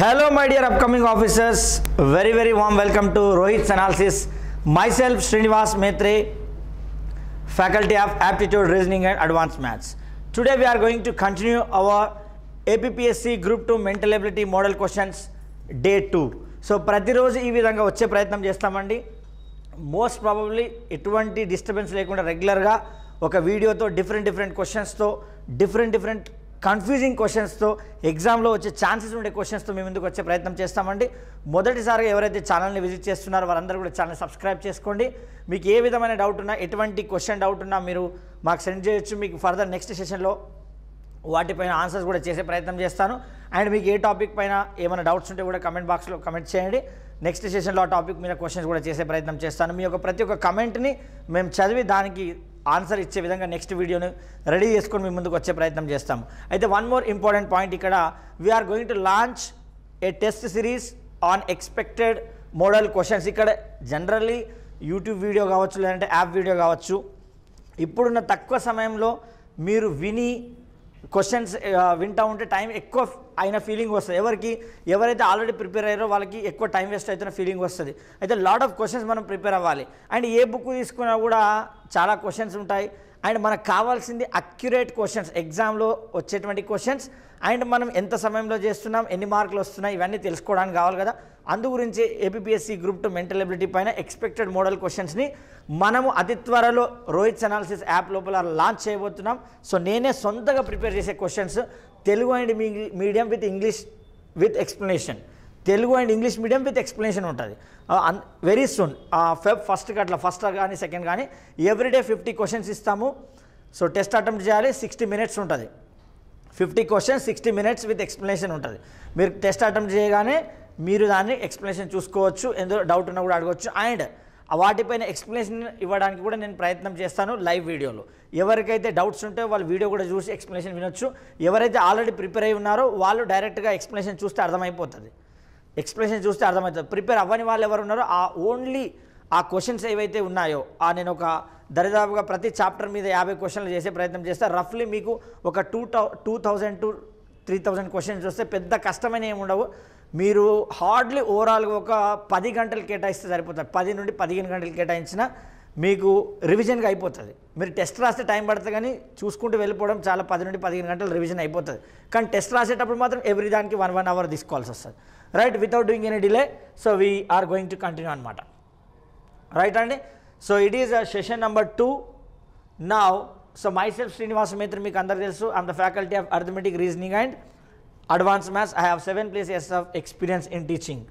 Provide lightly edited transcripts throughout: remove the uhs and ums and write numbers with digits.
Hello my dear upcoming officers, very warm welcome to Rohit's Analysis. Myself Srinivas Maitre, Faculty of Aptitude, Reasoning and Advanced Maths. Today we are going to continue our APPSC Group 2 Mental Ability Model Questions Day 2. So ప్రతిరోజు ఈ విధంగా వచ్చే ప్రయత్నం చేస్తామండి. Most probably ఎటువంటి disturbance లేకుండా రెగ్యులర్గా ఒక వీడియోతో డిఫరెంట్ క్వశ్చన్స్తో డిఫరెంట్ కన్ఫ్యూజింగ్ క్వశ్చన్స్తో ఎగ్జామ్లో వచ్చే ఛాన్సెస్ ఉండే క్వశ్చన్స్తో మేము ముందుకు వచ్చే ప్రయత్నం చేస్తామండి. మొదటిసారిగా ఎవరైతే ఛానల్ని విజిట్ చేస్తున్నారో వారందరూ కూడా ఛానల్ సబ్స్క్రైబ్ చేసుకోండి. మీకు ఏ విధమైన డౌట్ ఉన్నా, ఎటువంటి క్వశ్చన్ డౌట్ ఉన్నా మీరు మాకు సెండ్ చేయొచ్చు. మీకు ఫర్దర్ నెక్స్ట్ సెషన్లో వాటిపైన ఆన్సర్స్ కూడా చేసే ప్రయత్నం చేస్తాను. అండ్ మీకు ఏ టాపిక్ పైన ఏమైనా డౌట్స్ ఉంటే కూడా కమెంట్ బాక్స్లో కమెంట్ చేయండి. నెక్స్ట్ సెషన్లో ఆ టాపిక్ మీద క్వశ్చన్స్ కూడా చేసే ప్రయత్నం చేస్తాను. మీ యొక్క ప్రతి ఒక్క కమెంట్ని మేము చదివి దానికి ఆన్సర్ ఇచ్చే విధంగా నెక్స్ట్ వీడియోని రెడీ చేసుకొని మీ ముందుకు వచ్చే ప్రయత్నం చేస్తాము. అయితే వన్ మోర్ ఇంపార్టెంట్ పాయింట్, ఇక్కడ we're going to launch a test series on expected model questions. ఇక్కడ జనరల్లీ యూట్యూబ్ వీడియో కావచ్చు, లేదంటే యాప్ వీడియో కావచ్చు, ఇప్పుడున్న తక్కువ సమయంలో మీరు విని క్వశ్చన్స్ వింటూ ఉంటే టైం ఎక్కువ అయిన ఫీలింగ్ వస్తుంది. ఎవరైతే ఆల్రెడీ ప్రిపేర్ అయ్యారో వాళ్ళకి ఎక్కువ టైం వేస్ట్ అవుతున్న ఫీలింగ్ వస్తుంది. అయితే లాట్ ఆఫ్ క్వశ్చన్స్ మనం ప్రిపేర్ అవ్వాలి. అండ్ ఏ బుక్ తీసుకున్నా కూడా చాలా క్వశ్చన్స్ ఉంటాయి. అండ్ మనకు కావాల్సింది అక్యురేట్ క్వశ్చన్స్, ఎగ్జామ్లో వచ్చేటువంటి క్వశ్చన్స్. అండ్ మనం ఎంత సమయంలో చేస్తున్నాం, ఎన్ని మార్కులు వస్తున్నాయి, ఇవన్నీ తెలుసుకోవడానికి కావాలి కదా. అందు గురించి ఏపీఎస్సీ గ్రూప్ 2 మెంటల్ ఎబిలిటీ పైన ఎక్స్పెక్టెడ్ మోడల్ క్వశ్చన్స్ని మనము అతి త్వరలో రోహిత్స్ అనాలిసిస్ యాప్ లోపల లాంచ్ చేయబోతున్నాం. సో నేనే సొంతగా ప్రిపేర్ చేసే questions, Telugu and medium with English with explanation, Telugu and English medium with explanation ఉంటుంది. వెరీ సూన్ ఫెబ్ ఫస్ట్కి అట్లా, ఫస్ట్ కానీ సెకండ్ కానీ ఎవ్రీడే 50 క్వశ్చన్స్ ఇస్తాము. సో టెస్ట్ అటెంప్ట్ చేయాలి, 60 minutes ఉంటుంది. 50 questions 60 minutes విత్ ఎక్స్ప్లెనేషన్ ఉంటుంది. మీరు టెస్ట్ అటెంప్ట్ చేయగానే మీరు దాన్ని ఎక్స్ప్లెనేషన్ చూసుకోవచ్చు, ఎందులో డౌట్ ఉన్నా కూడా అడగవచ్చు. అండ్ వాటిపైన ఎక్స్ప్లెనేషన్ ఇవ్వడానికి కూడా నేను ప్రయత్నం చేస్తాను లైవ్ వీడియోలో. ఎవరికైతే డౌట్స్ ఉంటే వాళ్ళు వీడియో కూడా చూసి ఎక్స్ప్లెనేషన్ వినొచ్చు. ఎవరైతే ఆల్రెడీ ప్రిపేర్ అయి ఉన్నారో వాళ్ళు డైరెక్ట్గా ఎక్స్ప్లెనేషన్ చూస్తే అర్థమైపోతుంది. ప్రిపేర్ అవ్వని వాళ్ళు ఎవరు ఉన్నారో ఓన్లీ ఆ క్వశ్చన్స్ ఏవైతే ఉన్నాయో నేను ఒక దరిదాపుగా ప్రతి చాప్టర్ మీద 50 క్వశ్చన్లు చేసే ప్రయత్నం చేస్తాను. రఫ్లీ మీకు ఒక 2000 to 3000 క్వశ్చన్స్ వస్తే పెద్ద కష్టమైన ఏమి ఉండవు. మీరు హార్డ్లీ ఓవరాల్గా ఒక 10 గంటలు కేటాయిస్తే సరిపోతుంది. 10 నుండి 15 గంటలు కేటాయించినా మీకు రివిజన్గా అయిపోతుంది. మీరు టెస్ట్ రాస్తే టైం పడుతుంది, కానీ చూసుకుంటూ వెళ్ళిపోవడం చాలా 10 నుండి 15 గంటలు రివిజన్ అయిపోతుంది. కానీ టెస్ట్ రాసేటప్పుడు మాత్రం ఎవ్రీ దానికి 1 hour తీసుకోవాల్సి వస్తుంది. Right, without doing any delay. So we are going to continue అనమాట. రైట్ అండి. So it is session number 2 now. So myself Srinivas Methra, మీకు అందరికీ తెలుసు. I'm the faculty of arithmetic, reasoning and advanced maths. I have 7+ years of experience in teaching.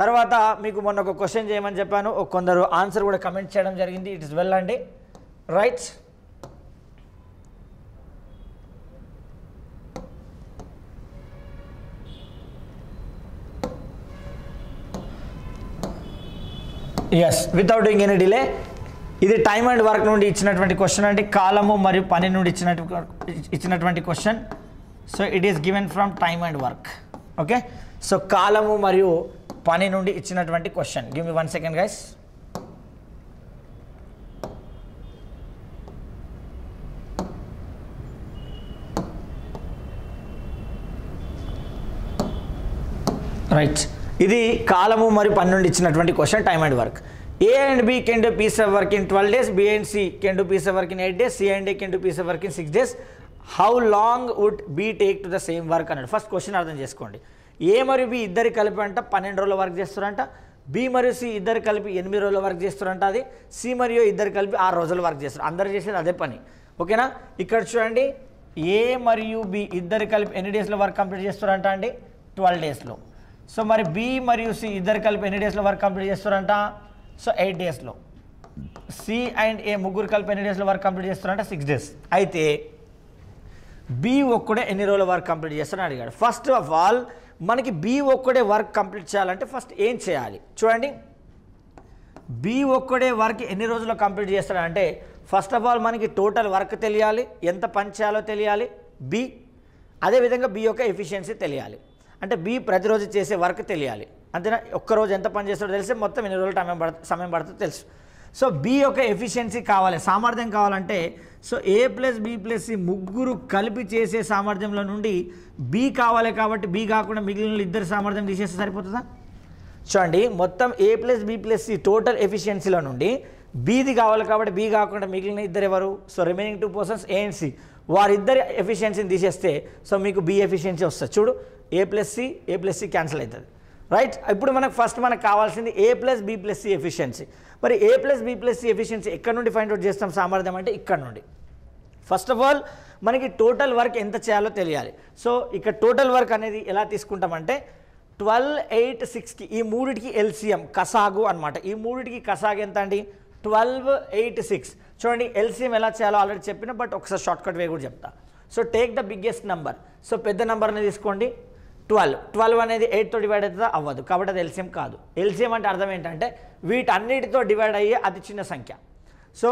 తర్వాత మీకు మొన్న ఒక question చేయమని చెప్పాను, కొందరు ఆన్సర్ కూడా కమెంట్ చేయడం జరిగింది. ఇట్ ఇస్ వెల్ అండి. Right, yes, without doing any delay. ఇది టైమ్ అండ్ వర్క్ నుండి ఇచ్చినటువంటి క్వశ్చన్ అండి. కాలము మరియు పని నుండి ఇచ్చినటువంటి question. So it is given from time and work. Okay, so కాలము మరియు పని నుండి ఇచ్చినటువంటి question. Give me 1 second guys. Right, ఇది కాలము మరియు పని నుండి ఇచ్చినటువంటి question, time and work. A and B can do piece of work in 12 days, B and C can do piece of work in 8 days, C and A can do piece of work in 6 days. How long would B take to the same work అన్నాడు. First question అర్థం చేసుకోండి. A మరియు B ఇద్దరు కలిపి అంట 12 రోజుల work చేస్తారంట. B మరియు C ఇద్దరు కలిపి 8 రోజుల వర్క్ చేస్తారంట. అది C మరియు ఇద్దరు కలిపి 6 రోజుల వర్క్ చేస్తారు. అందరు చేసేది అదే పని. ఓకేనా, ఇక్కడ చూడండి, A మరియు B ఇద్దరు కలిపి ఎన్ని డేస్లో వర్క్ కంప్లీట్ చేస్తారంట అండి? 12 daysలో. సో మరి B మరియు C ఇద్దరు కలిపి ఎన్ని డేస్లో వర్క్ కంప్లీట్ చేస్తారంట? సో 8 daysలో. C అండ్ A ముగ్గురు కలిపి ఎన్ని డేస్లో వర్క్ కంప్లీట్ చేస్తారంట? 6 days. అయితే B ఒక్కడే ఎన్ని రోజుల వర్క్ కంప్లీట్ చేస్తారని అడిగాడు. ఫస్ట్ ఆఫ్ ఆల్ మనకి B ఒక్కడే వర్క్ కంప్లీట్ చేయాలంటే ఫస్ట్ ఏం చేయాలి చూడండి. B ఒక్కడే వర్క్ ఎన్ని రోజుల్లో కంప్లీట్ చేస్తాడంటే ఫస్ట్ ఆఫ్ ఆల్ మనకి టోటల్ వర్క్ తెలియాలి, ఎంత పని చేయాలో తెలియాలి B. అదేవిధంగా B యొక్క ఎఫిషియన్సీ తెలియాలి. అంటే B ప్రతిరోజు చేసే వర్క్ తెలియాలి. అంతేనా? ఒక్కరోజు ఎంత పని చేస్తాడో తెలిసి మొత్తం ఎన్ని రోజులు సమయం పడుతుందో తెలుసు. సో బి యొక్క ఎఫిషియన్సీ కావాలి, సామర్థ్యం కావాలంటే so A plus B plus C ముగ్గురు కలిపి చేసే సామర్థ్యంలో నుండి బి కావాలి కాబట్టి బి కాకుండా మిగిలిన ఇద్దరు సామర్థ్యం తీసేస్తే సరిపోతుందా? చూడండి, మొత్తం A plus B plus C total ఎఫిషియన్సీలో నుండి బీది కావాలి కాబట్టి బి కాకుండా మిగిలిన ఇద్దరు ఎవరు? So remaining 2 persons A and C, వారిద్దరి ఎఫిషియన్సీని తీసేస్తే సో మీకు బి ఎఫిషియన్సీ వస్తుంది. చూడు, ఏ ప్లస్ సి క్యాన్సిల్ అవుతుంది, రైట్? ఇప్పుడు మనకు కావాల్సింది A plus B plus C efficiency. మరి A plus B plus C efficiency ఎక్కడ నుండి ఫైండ్ అవుట్ చేస్తాం సామర్థ్యం అంటే ఇక్కడ నుండి. ఫస్ట్ ఆఫ్ ఆల్ మనకి టోటల్ వర్క్ ఎంత చేయాలో తెలియాలి. సో ఇక్కడ టోటల్ వర్క్ అనేది ఎలా తీసుకుంటామంటే 12, 8, 6కి ఈ మూడిటికి ఎల్సిఎం కసాగు అనమాట. ఈ మూడిటికి కసాగు ఎంత అండి? 12, 8, 6. చూడండి, ఎల్సిఎం ఎలా చేయాలో ఆల్రెడీ చెప్పిన, బట్ ఒకసారి షార్ట్కట్ వే కూడా చెప్తా. So take the biggest number. So పెద్ద నెంబర్ అనేది తీసుకోండి 12 అనేది 8తో డివైడ్ అవుతుందా? అవ్వదు, కాబట్టి అది ఎల్సిఎం కాదు. ఎల్సిఎం అంటే అర్థం ఏంటంటే వీటన్నిటితో డివైడ్ అయ్యే అతి చిన్న సంఖ్య. So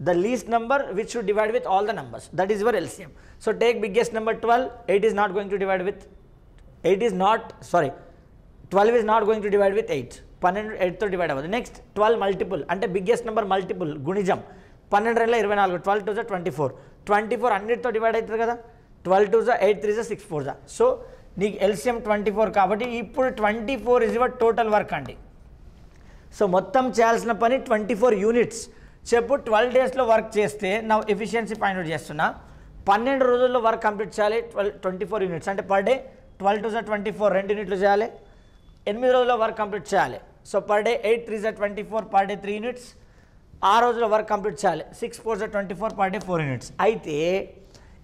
the least number which should divide with all the numbers, that is your LCM. So take biggest number 12, 8 is not going to divide with 12 is not going to divide with 8. 12 8తో divide అవ్వదు. Next 12 multiple అంటే biggest number multiple గుణిజం 12 24, 12 2 24, 24 అన్నిటితో divide అవుతుంది కదా. 12 2 8 3 6 4. So నీకు LCM 24 కాబట్టి ఇప్పుడు 24 is your total work అండి. So మొత్తం చేయాల్సిన పని 24 యూనిట్స్. చెప్పు, 12 డేస్లో వర్క్ చేస్తే నా ఎఫిషియన్సీ ఫైండ్ అవుట్ చేస్తున్నా. 12 రోజుల్లో వర్క్ కంప్లీట్ చేయాలి, 24 యూనిట్స్ అంటే పర్ డే 12 2 24 2 యూనిట్లు చేయాలి. 8 రోజుల్లో వర్క్ కంప్లీట్ చేయాలి. So per day 8 3 24 per day 3 units. 6 రోజుల్లో వర్క్ కంప్లీట్ చేయాలి. 6 4 24 పర్ డే 4 యూనిట్స్. అయితే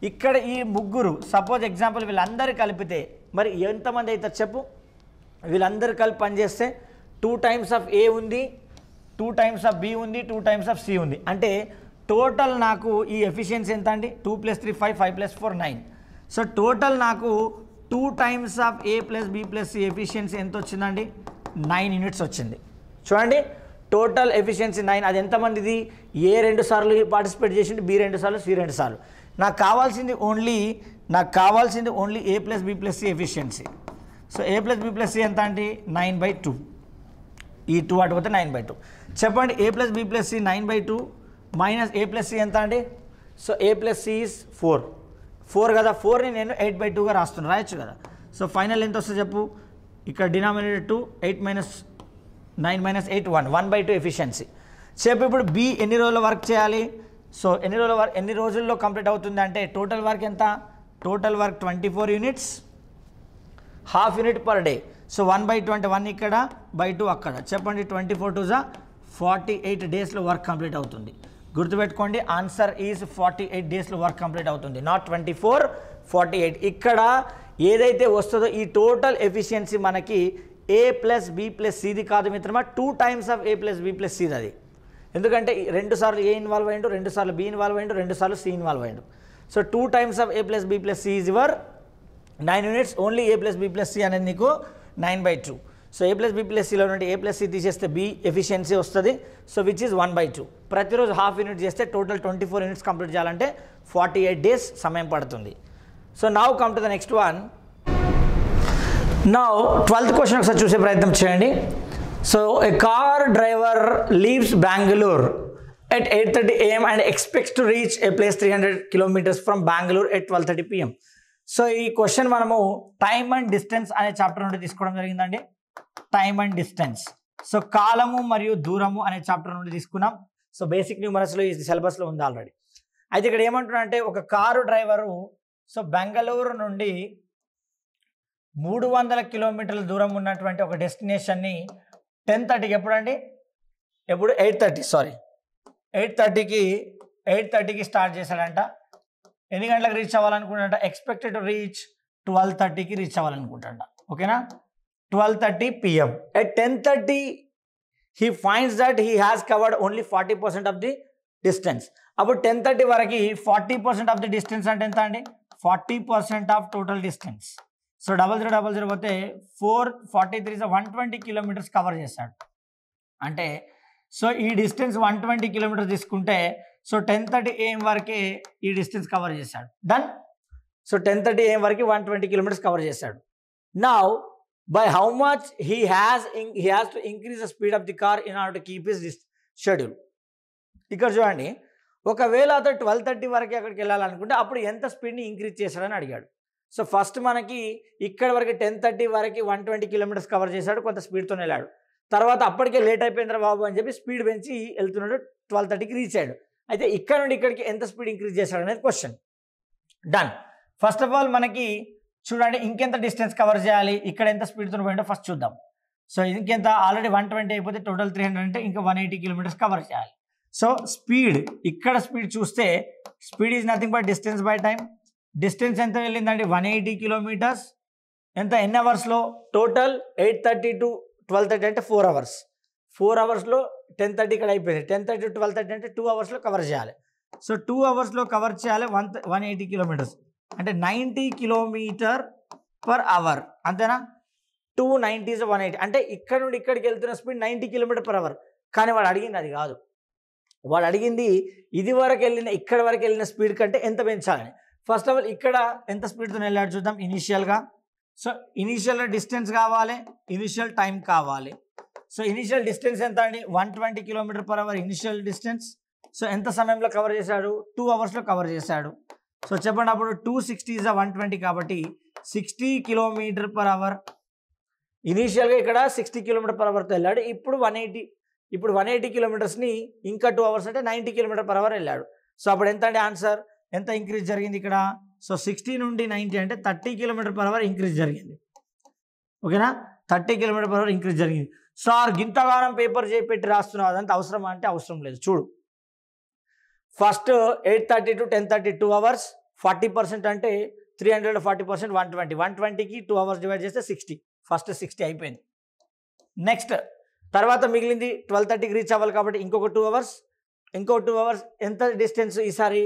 ఇక్కడ ఈ ముగ్గురు సపోజ్ ఎగ్జాంపుల్ వీళ్ళందరూ కలిపితే మరి ఎంతమంది అవుతారు చెప్పు? వీళ్ళందరూ కలిపి పనిచేస్తే 2 times ఆఫ్ ఏ ఉంది, 2 times ఆఫ్ బి ఉంది, 2 times ఆఫ్ సి ఉంది. అంటే టోటల్ నాకు ఈ ఎఫిషియన్సీ ఎంత అండి? 2 + 3 5, 5 + 4 9. సో టోటల్ నాకు 2 times of A plus B plus C efficiency ఎంత వచ్చిందండి? 9 యూనిట్స్ వచ్చింది. చూడండి, టోటల్ ఎఫిషియన్సీ 9. అది ఎంతమందిది? ఏ 2 సార్లు పార్టిసిపేట్ చేసింది, బి 2 సార్లు, సి 2 సార్లు. నాకు కావాల్సింది only A plus B plus C efficiency. So A plus B plus C ఎంత అంటే 9/2. ఈ 2 అటు పోతే 9/2. చెప్పండి, A plus B plus C 9/2 minus A plus C ఎంత అండి? So A plus C is 4 కదా. 4ని నేను 8/2గా రాస్తున్నాను, రాయొచ్చు కదా. సో ఫైనల్ ఎంత వస్తుంది చెప్పు? ఇక్కడ డినామినేటర్ 2, 8 - 9 - 8 1/2 ఎఫిషియన్సీ. చెప్పు ఇప్పుడు బి ఎన్ని రోజుల్లో వర్క్ చేయాలి? సో ఎన్ని రోజుల్లో కంప్లీట్ అవుతుంది అంటే టోటల్ వర్క్ ఎంత? Total work 24 units, half unit per day. So 1/2 అంటే 1 ఇక్కడ, /2 అక్కడ. చెప్పండి, 24 2 48 డేస్లో వర్క్ కంప్లీట్ అవుతుంది. గుర్తుపెట్టుకోండి, ఆన్సర్ ఈజ్ 48 డేస్లో వర్క్ కంప్లీట్ అవుతుంది, నాట్ 24, 48. ఇక్కడ ఏదైతే వస్తుందో ఈ టోటల్ ఎఫిషియన్సీ మనకి ఏ ప్లస్ బి ప్లస్ సిది కాదు మిత్రమా, 2 times of A plus B plus సిది అది. ఎందుకంటే 2 సార్లు ఏ ఇన్వాల్వ్ అయ్యిండు, 2 సార్లు బి ఇన్వాల్వ్ అయ్యిండు, 2 సార్లు సి ఇన్వాల్వ్ అయ్యిండు. So 2 times of A plus B plus C is your 9 units. Only A plus B plus C అనేది నీకు 9/2. So A plus B plus సిలో నుండి ఏ ప్లస్ సి తీసేస్తే బి ఎఫిషియన్సీ వస్తుంది. So which is 1/2. ప్రతిరోజు half unit చేస్తే total 24 units complete చేయాలంటే 48 days సమయం పడుతుంది. So now come to the next one. Now 12th question ఒకసారి చూసే ప్రయత్నం చేయండి. So A car driver leaves Bengaluru at 8:30 AM and expects to reach a place 300 kilometers from Bangalore at 12:30 PM. So ఈ question మనము time and distance అనే chapter నుండి తీసుకోవడం జరిగిందండి. Time and distance. సో కాలము మరియు దూరము అనే చాప్టర్ నుండి తీసుకున్నాం. సో బేసిక్ న్యూమరస్లో ఈ సిలబస్లో ఉంది ఆల్రెడీ. అయితే ఇక్కడ ఏమంటున్నా అంటే ఒక కారు డ్రైవరు సో బెంగళూరు నుండి 300 కిలోమీటర్ల దూరం ఉన్నటువంటి ఒక డెస్టినేషన్ని 10:30కి ఎప్పుడండి? ఎప్పుడు 8:30కి స్టార్ట్ చేశాడంట. ఎన్ని గంటలకు రీచ్ అవ్వాలనుకుంటాడంట? ఎక్స్పెక్టెడ్ టు రీచ్ 12:30కి రీచ్ అవ్వాలనుకుంటాడంట. ఓకేనా? 12:30 PM. At 10:30 he finds that he has covered only 40% of the distance. అప్పుడు 10:30 వరకు 40% ఆఫ్ ది డిస్టెన్స్ అంటే ఎంత అండి? 40% ఆఫ్ టోటల్ డిస్టెన్స్. సో 0000 పోతే 443 120 కిలోమీటర్స్ కవర్ చేస్తాడు. అంటే సో ఈ డిస్టెన్స్ 120 కిలోమీటర్స్ తీసుకుంటే సో 10:30 AM వరకే ఈ డిస్టెన్స్ కవర్ చేశాడు. డన్. సో 10:30 AM వరకు 120 కిలోమీటర్స్ కవర్ చేశాడు. Now by how much he has to increase the speed of the car in order to keep his schedule. ఇక్కడ చూడండి, ఒకవేళ అతను 12:30 వరకు అక్కడికి వెళ్ళాలనుకుంటే అప్పుడు ఎంత స్పీడ్ని ఇంక్రీజ్ చేశాడని అడిగాడు. సో ఫస్ట్ మనకి ఇక్కడ వరకు 10:30 వరకు 120 కిలోమీటర్స్ కవర్ చేశాడు, కొంత స్పీడ్తో వెళ్ళాడు. తర్వాత అప్పటికే లేట్ అయిపోయిందిరా బాబు అని చెప్పి స్పీడ్ పెంచి వెళ్తున్నాడు, 12:30కి రీచ్ అయ్యాడు. అయితే ఇక్కడ నుండి ఇక్కడికి ఎంత స్పీడ్ ఇంక్రీజ్ చేశాడు అనేది question. Done. First of all మనకి చూడండి ఇంకెంత డిస్టెన్స్ కవర్ చేయాలి, ఇక్కడ ఎంత స్పీడ్తో పోయిందో ఫస్ట్ చూద్దాం. సో ఇంకెంత, ఆల్రెడీ 120 అయిపోతే టోటల్ 300 అంటే ఇంకా 180 కిలోమీటర్స్ కవర్ చేయాలి. సో స్పీడ్, ఇక్కడ స్పీడ్ చూస్తే speed is nothing but distance by time. Distance ఎంత వెళ్ళిందండి, 180 కిలోమీటర్స్. ఎంత, ఎన్ని అవర్స్లో, టోటల్ 8:30 to 12:30 అంటే 4 అవర్స్. 4 అవర్స్లో 10:30 ఇక్కడ అయిపోయింది. 10:30 to 12:30 అంటే 2 అవర్స్లో కవర్ చేయాలి. సో 2 అవర్స్లో కవర్ చేయాలి 180 కిలోమీటర్స్ అంటే 90 కిలోమీటర్ పర్ అవర్. అంతేనా? 290 is 180 అంటే ఇక్కడ నుండి ఇక్కడికి వెళ్తున్న స్పీడ్ 90 కిలోమీటర్ పర్ అవర్. కానీ వాడు అడిగింది అది కాదు. వాడు అడిగింది ఇది వరకు వెళ్ళిన, ఇక్కడ వరకు వెళ్ళిన స్పీడ్ కంటే ఎంత పెంచాలని. ఫస్ట్ ఆఫ్ ఆల్ ఇక్కడ ఎంత స్పీడ్తో వెళ్ళాడు చూద్దాం ఇనీషియల్గా. సో ఇనీషియల్ డిస్టెన్స్ కావాలి, ఇనీషియల్ టైం కావాలి. సో ఇనీషియల్ డిస్టెన్స్ ఎంత అండి, 120 kilometre per hour initial distance. So ఎంత సమయంలో కవర్ చేశాడు, 2 అవర్స్లో కవర్ చేశాడు. సో చెప్పండి అప్పుడు 260 is 120 కాబట్టి 60 కిలోమీటర్ పర్ అవర్. ఇనీషియల్గా ఇక్కడ 60 కిలోమీటర్ పర్ అవర్తో వెళ్ళాడు. ఇప్పుడు 180 కిలోమీటర్స్ని ఇంకా 2 అవర్స్ అంటే 90 కిలోమీటర్ పర్ అవర్ వెళ్ళాడు. సో అప్పుడు ఎంత అండి ఆన్సర్, ఎంత ఇంక్రీజ్ జరిగింది ఇక్కడ. సో 60 నుండి 90 అంటే 30 కిలోమీటర్ పర్ అవర్ ఇంక్రీజ్ జరిగింది. ఓకేనా, 30 కిలోమీటర్ పర్ అవర్ ఇంక్రీజ్ జరిగింది. సార్ గింతగానం పేపర్ చేపెట్టి రాస్తున్నావు, అదంతా అవసరమా అంటే అవసరం లేదు. చూడు, ఫస్ట్ 8:30 to 10:30 2 అవర్స్, 40% అంటే 340%, 120కి 2 అవర్స్ డివైడ్ చేస్తే 60. ఫస్ట్ 60 అయిపోయింది. నెక్స్ట్ తర్వాత మిగిలింది 12:30కి రీచ్ అవ్వాలి కాబట్టి ఇంకొక 2 అవర్స్. ఇంకో 2 అవర్స్ ఎంత డిస్టెన్స్ ఈసారి,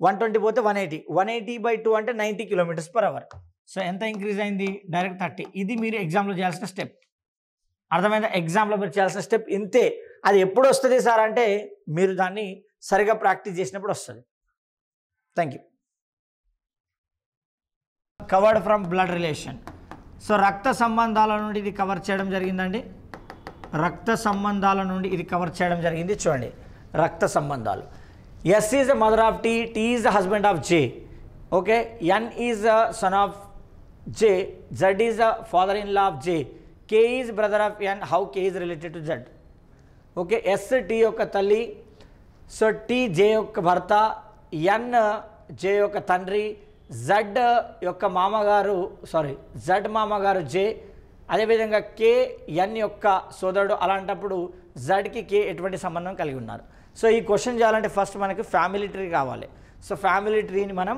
120 పోతే 180/2 అంటే 90 కిలోమీటర్స్ పర్ అవర్. సో ఎంత ఇంక్రీజ్ అయింది, డైరెక్ట్ 30. ఇది మీరు ఎగ్జామ్లో చేయాల్సిన స్టెప్. అర్థమైందా? ఎగ్జామ్లో మీరు చేయాల్సిన స్టెప్ ఇంతే. అది ఎప్పుడు వస్తుంది సార్ అంటే మీరు దాన్ని సరిగా ప్రాక్టీస్ చేసినప్పుడు వస్తుంది. Thank you. Covered from blood relation. So రక్త సంబంధాల నుండి ఇది కవర్ చేయడం జరిగిందండి. రక్త సంబంధాల నుండి ఇది కవర్ చేయడం జరిగింది. చూడండి, రక్త సంబంధాలు. S is the mother of T, T is the husband of J. Okay, N is the son of J, Z is the father in law of J, K is brother of N, how K is related to Z. Okay, S T యొక్క తల్లి, so tea జే యొక్క భర్త, ఎన్ జే యొక్క తండ్రి, Z యొక్క మామగారు, Z మామగారు జే, అదేవిధంగా కే ఎన్ యొక్క సోదరుడు. అలాంటప్పుడు జడ్కి కే ఎటువంటి సంబంధం కలిగి ఉన్నారు. సో ఈ క్వశ్చన్ చేయాలంటే ఫస్ట్ మనకి ఫ్యామిలీ ట్రీ కావాలి. సో ఫ్యామిలీ ట్రీని మనం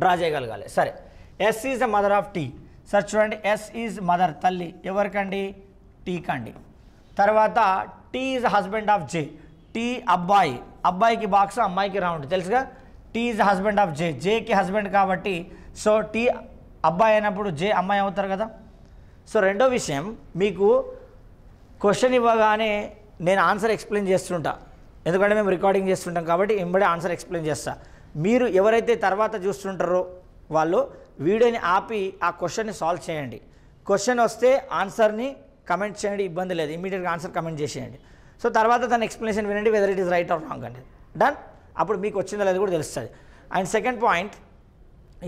డ్రా చేయగలగాలి. సరే, S is the mother of T. Sir చూడండి, ఎస్ ఈజ్ మదర్ తల్లి ఎవరికండి, టీ కండి. తర్వాత T is husband of J, T అబ్బాయి, అబ్బాయికి బాక్స్ అమ్మాయికి రౌండ్ తెలుసుగా. T is husband of J, జేకి హస్బెండ్ కాబట్టి సో టీ అబ్బాయి అయినప్పుడు జే అమ్మాయి అవుతారు కదా. సో రెండో విషయం, మీకు క్వశ్చన్ ఇవ్వగానే నేను ఆన్సర్ ఎక్స్ప్లెయిన్ చేస్తుంటా, ఎందుకంటే మేము రికార్డింగ్ చేస్తుంటాం కాబట్టి ఎంబడే ఆన్సర్ ఎక్స్ప్లెయిన్ చేస్తా. మీరు ఎవరైతే తర్వాత చూస్తుంటారో వాళ్ళు వీడియోని ఆపి ఆ క్వశ్చన్ని సాల్వ్ చేయండి. క్వశ్చన్ వస్తే ఆన్సర్ని కమెంట్ చేయండి, ఇబ్బంది లేదు, ఇమీడియట్గా ఆన్సర్ కమెంట్ చేసేయండి. సో తర్వాత దాని ఎక్స్ప్లెనేషన్ వినండి, whether it is right are wrong అనేది. డన్. అప్పుడు మీకు వచ్చిందో లేదు కూడా తెలుస్తుంది. అండ్ సెకండ్ పాయింట్,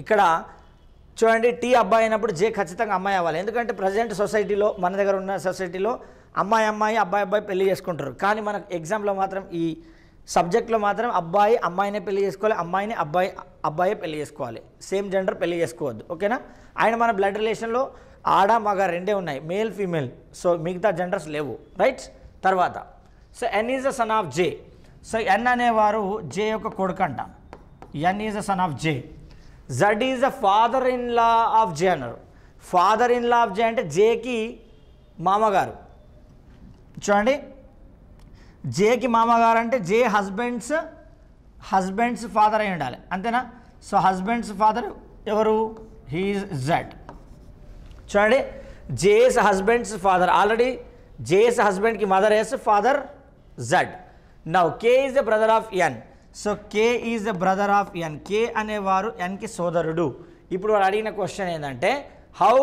ఇక్కడ చూడండి, టీ అబ్బాయి అయినప్పుడు జే ఖచ్చితంగా అమ్మాయి అవ్వాలి. ఎందుకంటే ప్రజెంట్ సొసైటీలో, మన దగ్గర ఉన్న సొసైటీలో అమ్మాయి అబ్బాయి పెళ్లి చేసుకుంటారు. కానీ మన ఎగ్జామ్లో మాత్రం, ఈ సబ్జెక్ట్లో మాత్రం అబ్బాయి అమ్మాయినే పెళ్లి చేసుకోవాలి, అమ్మాయిని అబ్బాయే పెళ్లి చేసుకోవాలి. సేమ్ జెండర్ పెళ్లి చేసుకోవద్దు. ఓకేనా. ఆయన మన బ్లడ్ రిలేషన్లో ఆడ మగ రెండే ఉన్నాయి, మేల్ ఫీమేల్. సో మిగతా జెండర్స్ లేవు, రైట్. తర్వాత so N is the son of J. So N అనేవారు జే యొక్క కొడుకంట. N is the son of J. Z is the father in law of J అన్నారు. Father in law of J అంటే జేకి మామగారు. చూడండి, జేకి మామగారు అంటే జే హస్బెండ్స్ ఫాదర్ అయి ఉండాలి, అంతేనా. సో హస్బెండ్స్ ఫాదర్ ఎవరు, హీఈస్ జడ్. చూడండి, J's husband's father, already J's హస్బెండ్కి mother S, father Z. Now K is the brother of N. So K is the brother of N, K అనేవారు ఎన్కి సోదరుడు. ఇప్పుడు వాడు అడిగిన క్వశ్చన్ ఏంటంటే how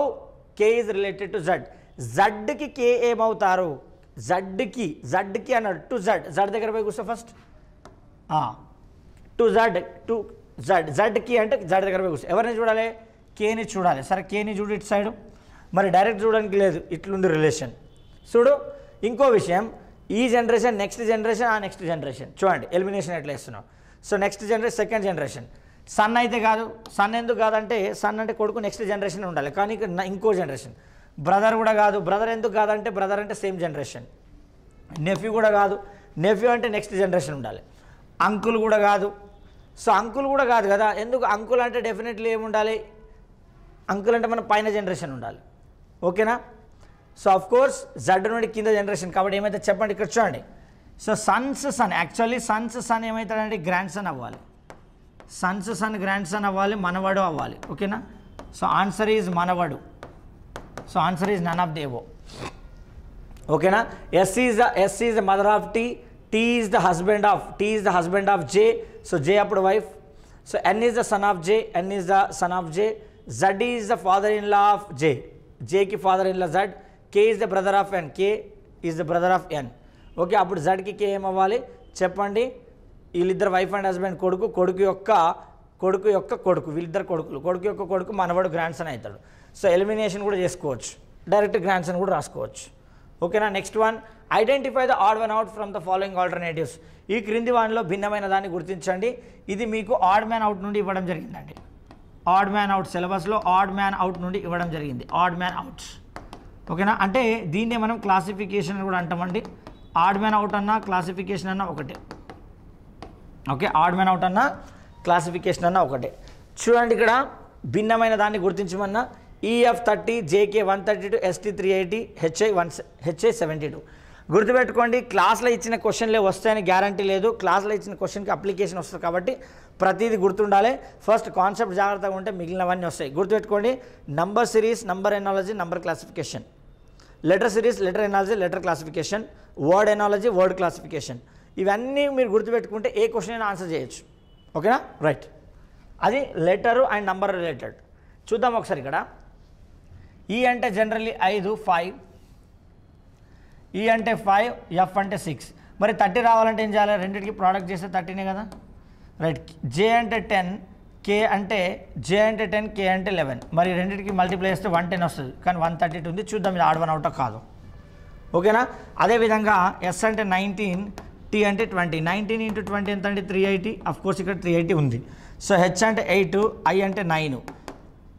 K is related to Z. జడ్కి K ఏమవుతారు, జడ్కి అన్నాడు టు జడ్ దగ్గర పోయి కూర్చో ఫస్ట్ టు జడ్కి అంటే జడ్ దగ్గర పోయి కూర్చో. ఎవరిని చూడాలి? కేని చూడాలి. సరే కేని చూడు ఇటు సైడు, మరి డైరెక్ట్ చూడడానికి లేదు, ఇట్లుంది రిలేషన్. చూడు ఇంకో విషయం, ఈ జనరేషన్ నెక్స్ట్ జనరేషన్ ఆ నెక్స్ట్ జనరేషన్ చూడండి ఎలిమినేషన్ ఎట్లా వేస్తున్నాం. So next generation second generation. Son అయితే కాదు, సన్ ఎందుకు కాదంటే సన్ అంటే కొడుకు నెక్స్ట్ జనరేషన్ ఉండాలి, కానీ ఇంకో జనరేషన్. బ్రదర్ కూడా కాదు, బ్రదర్ ఎందుకు కాదంటే బ్రదర్ అంటే సేమ్ జనరేషన్. నెఫ్యూ కూడా కాదు, నెఫ్యూ అంటే నెక్స్ట్ జనరేషన్ ఉండాలి. అంకుల్ కూడా కాదు, సో అంకుల్ కూడా కాదు కదా, ఎందుకు అంకుల్ అంటే డెఫినెట్లీ ఏముండాలి, అంకుల్ అంటే మన పైన జనరేషన్ ఉండాలి. ఓకేనా? సో ఆఫ్ కోర్స్ జడ్ నుండి కింద జనరేషన్ కాబట్టి ఏమైతే చెప్పండి ఇక్కడ చూడండి. So sons son, actually sons son ఏమవుతాడంటే గ్రాండ్ సన్ అవ్వాలి, సన్స్ సన్ గ్రాండ్ సన్ అవ్వాలి, మనవడు అవ్వాలి. ఓకేనా? సో ఆన్సర్ ఈజ్ మనవడు. So answer is none of the above. ఓకేనా? S is the mother of T, T is the husband of J, so J అప్పుడు wife. So N is the son of J, N is the son of J. Z is the father in law of J, జేకి father in law Z. K is the brother of N, K is the brother of N. Okay, అప్పుడు జడ్కి కే ఏమవ్వాలి చెప్పండి? వీళ్ళిద్దరు wife and husband, కొడుకు యొక్క కొడుకు, వీళ్ళిద్దరు కొడుకు యొక్క కొడుకు మనవడు గ్రాండ్ సన్ అవుతాడు. సో ఎలిమినేషన్ కూడా చేసుకోవచ్చు, డైరెక్ట్ గ్రాండ్ సన్ కూడా రాసుకోవచ్చు. ఓకేనా? Next one, identify the odd one out from the following alternatives. ఈ క్రింది వానిలో భిన్నమైన దాన్ని గుర్తించండి. ఇది మీకు ఆడ్ మ్యాన్ అవుట్ నుండి ఇవ్వడం జరిగిందండి. ఆడ్ మ్యాన్ అవుట్ సిలబస్లో ఆడ్ మ్యాన్ అవుట్ నుండి ఇవ్వడం జరిగింది, ఆడ్ మ్యాన్ అవుట్స్. ఓకేనా? అంటే దీన్నే మనం క్లాసిఫికేషన్ కూడా అంటామండి. ఆడ్ మ్యాన్ అవుట్ అన్నా క్లాసిఫికేషన్ అన్నా ఒకటే. ఓకే, ఆడ్ మ్యాన్ అవుట్ అన్నా క్లాసిఫికేషన్ అన్నా ఒకటే. చూడండి ఇక్కడ భిన్నమైన దాన్ని గుర్తించమన్నా ఈఎఫ్ 30, జేకే 132, ఎస్టీ 380, హెచ్ఐ 72. గుర్తుపెట్టుకోండి, క్లాస్లో ఇచ్చిన క్వశ్చన్లే వస్తాయని గ్యారంటీ లేదు, క్లాస్లో ఇచ్చిన క్వశ్చన్కి అప్లికేషన్ వస్తుంది కాబట్టి ప్రతిదీ గుర్తుండాలి. ఫస్ట్ కాన్సెప్ట్ జాగ్రత్తగా ఉంటే మిగిలినవన్నీ వస్తాయి. గుర్తుపెట్టుకోండి, number series, number analogy, number classification, letter series, letter analogy, letter classification, word analogy, word classification. ఇవన్నీ మీరు గుర్తుపెట్టుకుంటే ఏ క్వశ్చన్ అయినా ఆన్సర్ చేయొచ్చు. ఓకేనా? రైట్, అది లెటరు అండ్ నంబర్ రిలేటెడ్. చూద్దాం ఒకసారి. ఇక్కడ ఈ అంటే జనరల్లీ 5, 5, ఈ అంటే 5, ఎఫ్ అంటే 6. మరి 30 రావాలంటే ఏం చేయాలి? రెండింటికి ప్రోడక్ట్ చేస్తే 30నే కదా. రైట్, జే అంటే 10, కే అంటే జే అంటే 10, కే అంటే 11. మరి రెండింటికి మల్టిప్లై చేస్తే 110 వస్తుంది, కానీ 132 ఉంది. చూద్దాం ఇది ఆడ్ వన్ అవుటో కాదు. ఓకేనా? అదేవిధంగా ఎస్ అంటే 19, టీ అంటే 20. 19 × 20 ఎంత అంటే 380. అఫ్కోర్స్ ఇక్కడ 380 ఉంది. సో హెచ్ అంటే 8, ఐ అంటే 9.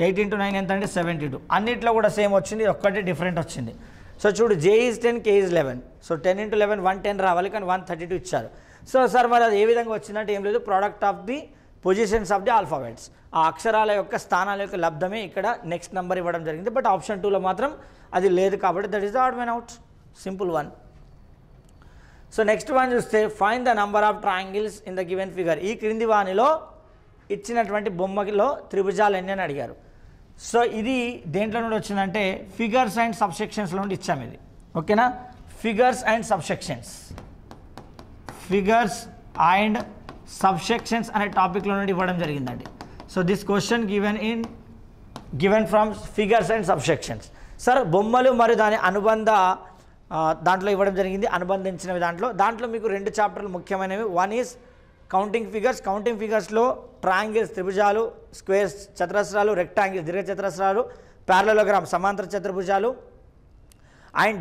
8 × 9 ఎంత అంటే 72. అన్నిట్లో కూడా సేమ్ వచ్చింది, ఒక్కటే డిఫరెంట్ వచ్చింది. సో చూడు, జే ఈజ్ 10, కే ఈజ్ 11. సో 10 × 11 110 రావాలి, కానీ 132 ఇచ్చారు. సో సార్ మరి అది ఏ విధంగా వచ్చిందంటే ఏం లేదు, product of the positions of the alphabets, ఆ అక్షరాల యొక్క స్థానాల యొక్క లబ్ధమే ఇక్కడ నెక్స్ట్ నెంబర్ ఇవ్వడం జరిగింది. బట్ ఆప్షన్ 2లో మాత్రం అది లేదు కాబట్టి that is the odd man out, simple one. So next one చూస్తే, find the number of triangles in the given figure. ఈ క్రింది వానిలో ఇచ్చినటువంటి బొమ్మలో త్రిభుజాలు ఎన్ని అని అడిగారు. సో ఇది దేంట్లో నుండి వచ్చిందంటే ఫిగర్స్ అండ్ సబ్సెక్షన్స్లో నుండి ఇచ్చాము ఇది. ఓకేనా? Figures and subsections, figures and subsections అనే టాపిక్లో నుండి ఇవ్వడం జరిగిందండి. So this question given from figures and subsections. Sir బొమ్మలు మరియు దాని అనుబంధ దాంట్లో ఇవ్వడం జరిగింది, అనుబంధించినవి దాంట్లో మీకు 2 చాప్టర్లు ముఖ్యమైనవి. One is counting figures. Counting ఫిగర్స్లో ట్రయాంగిల్స్ త్రిభుజాలు, స్క్వేర్స్ చతురస్రాలు, రెక్టాంగిల్స్ దీర్ఘ చతురస్రాలు, ప్యారలోగ్రామ్ సమాంతర చతుర్భుజాలు, అండ్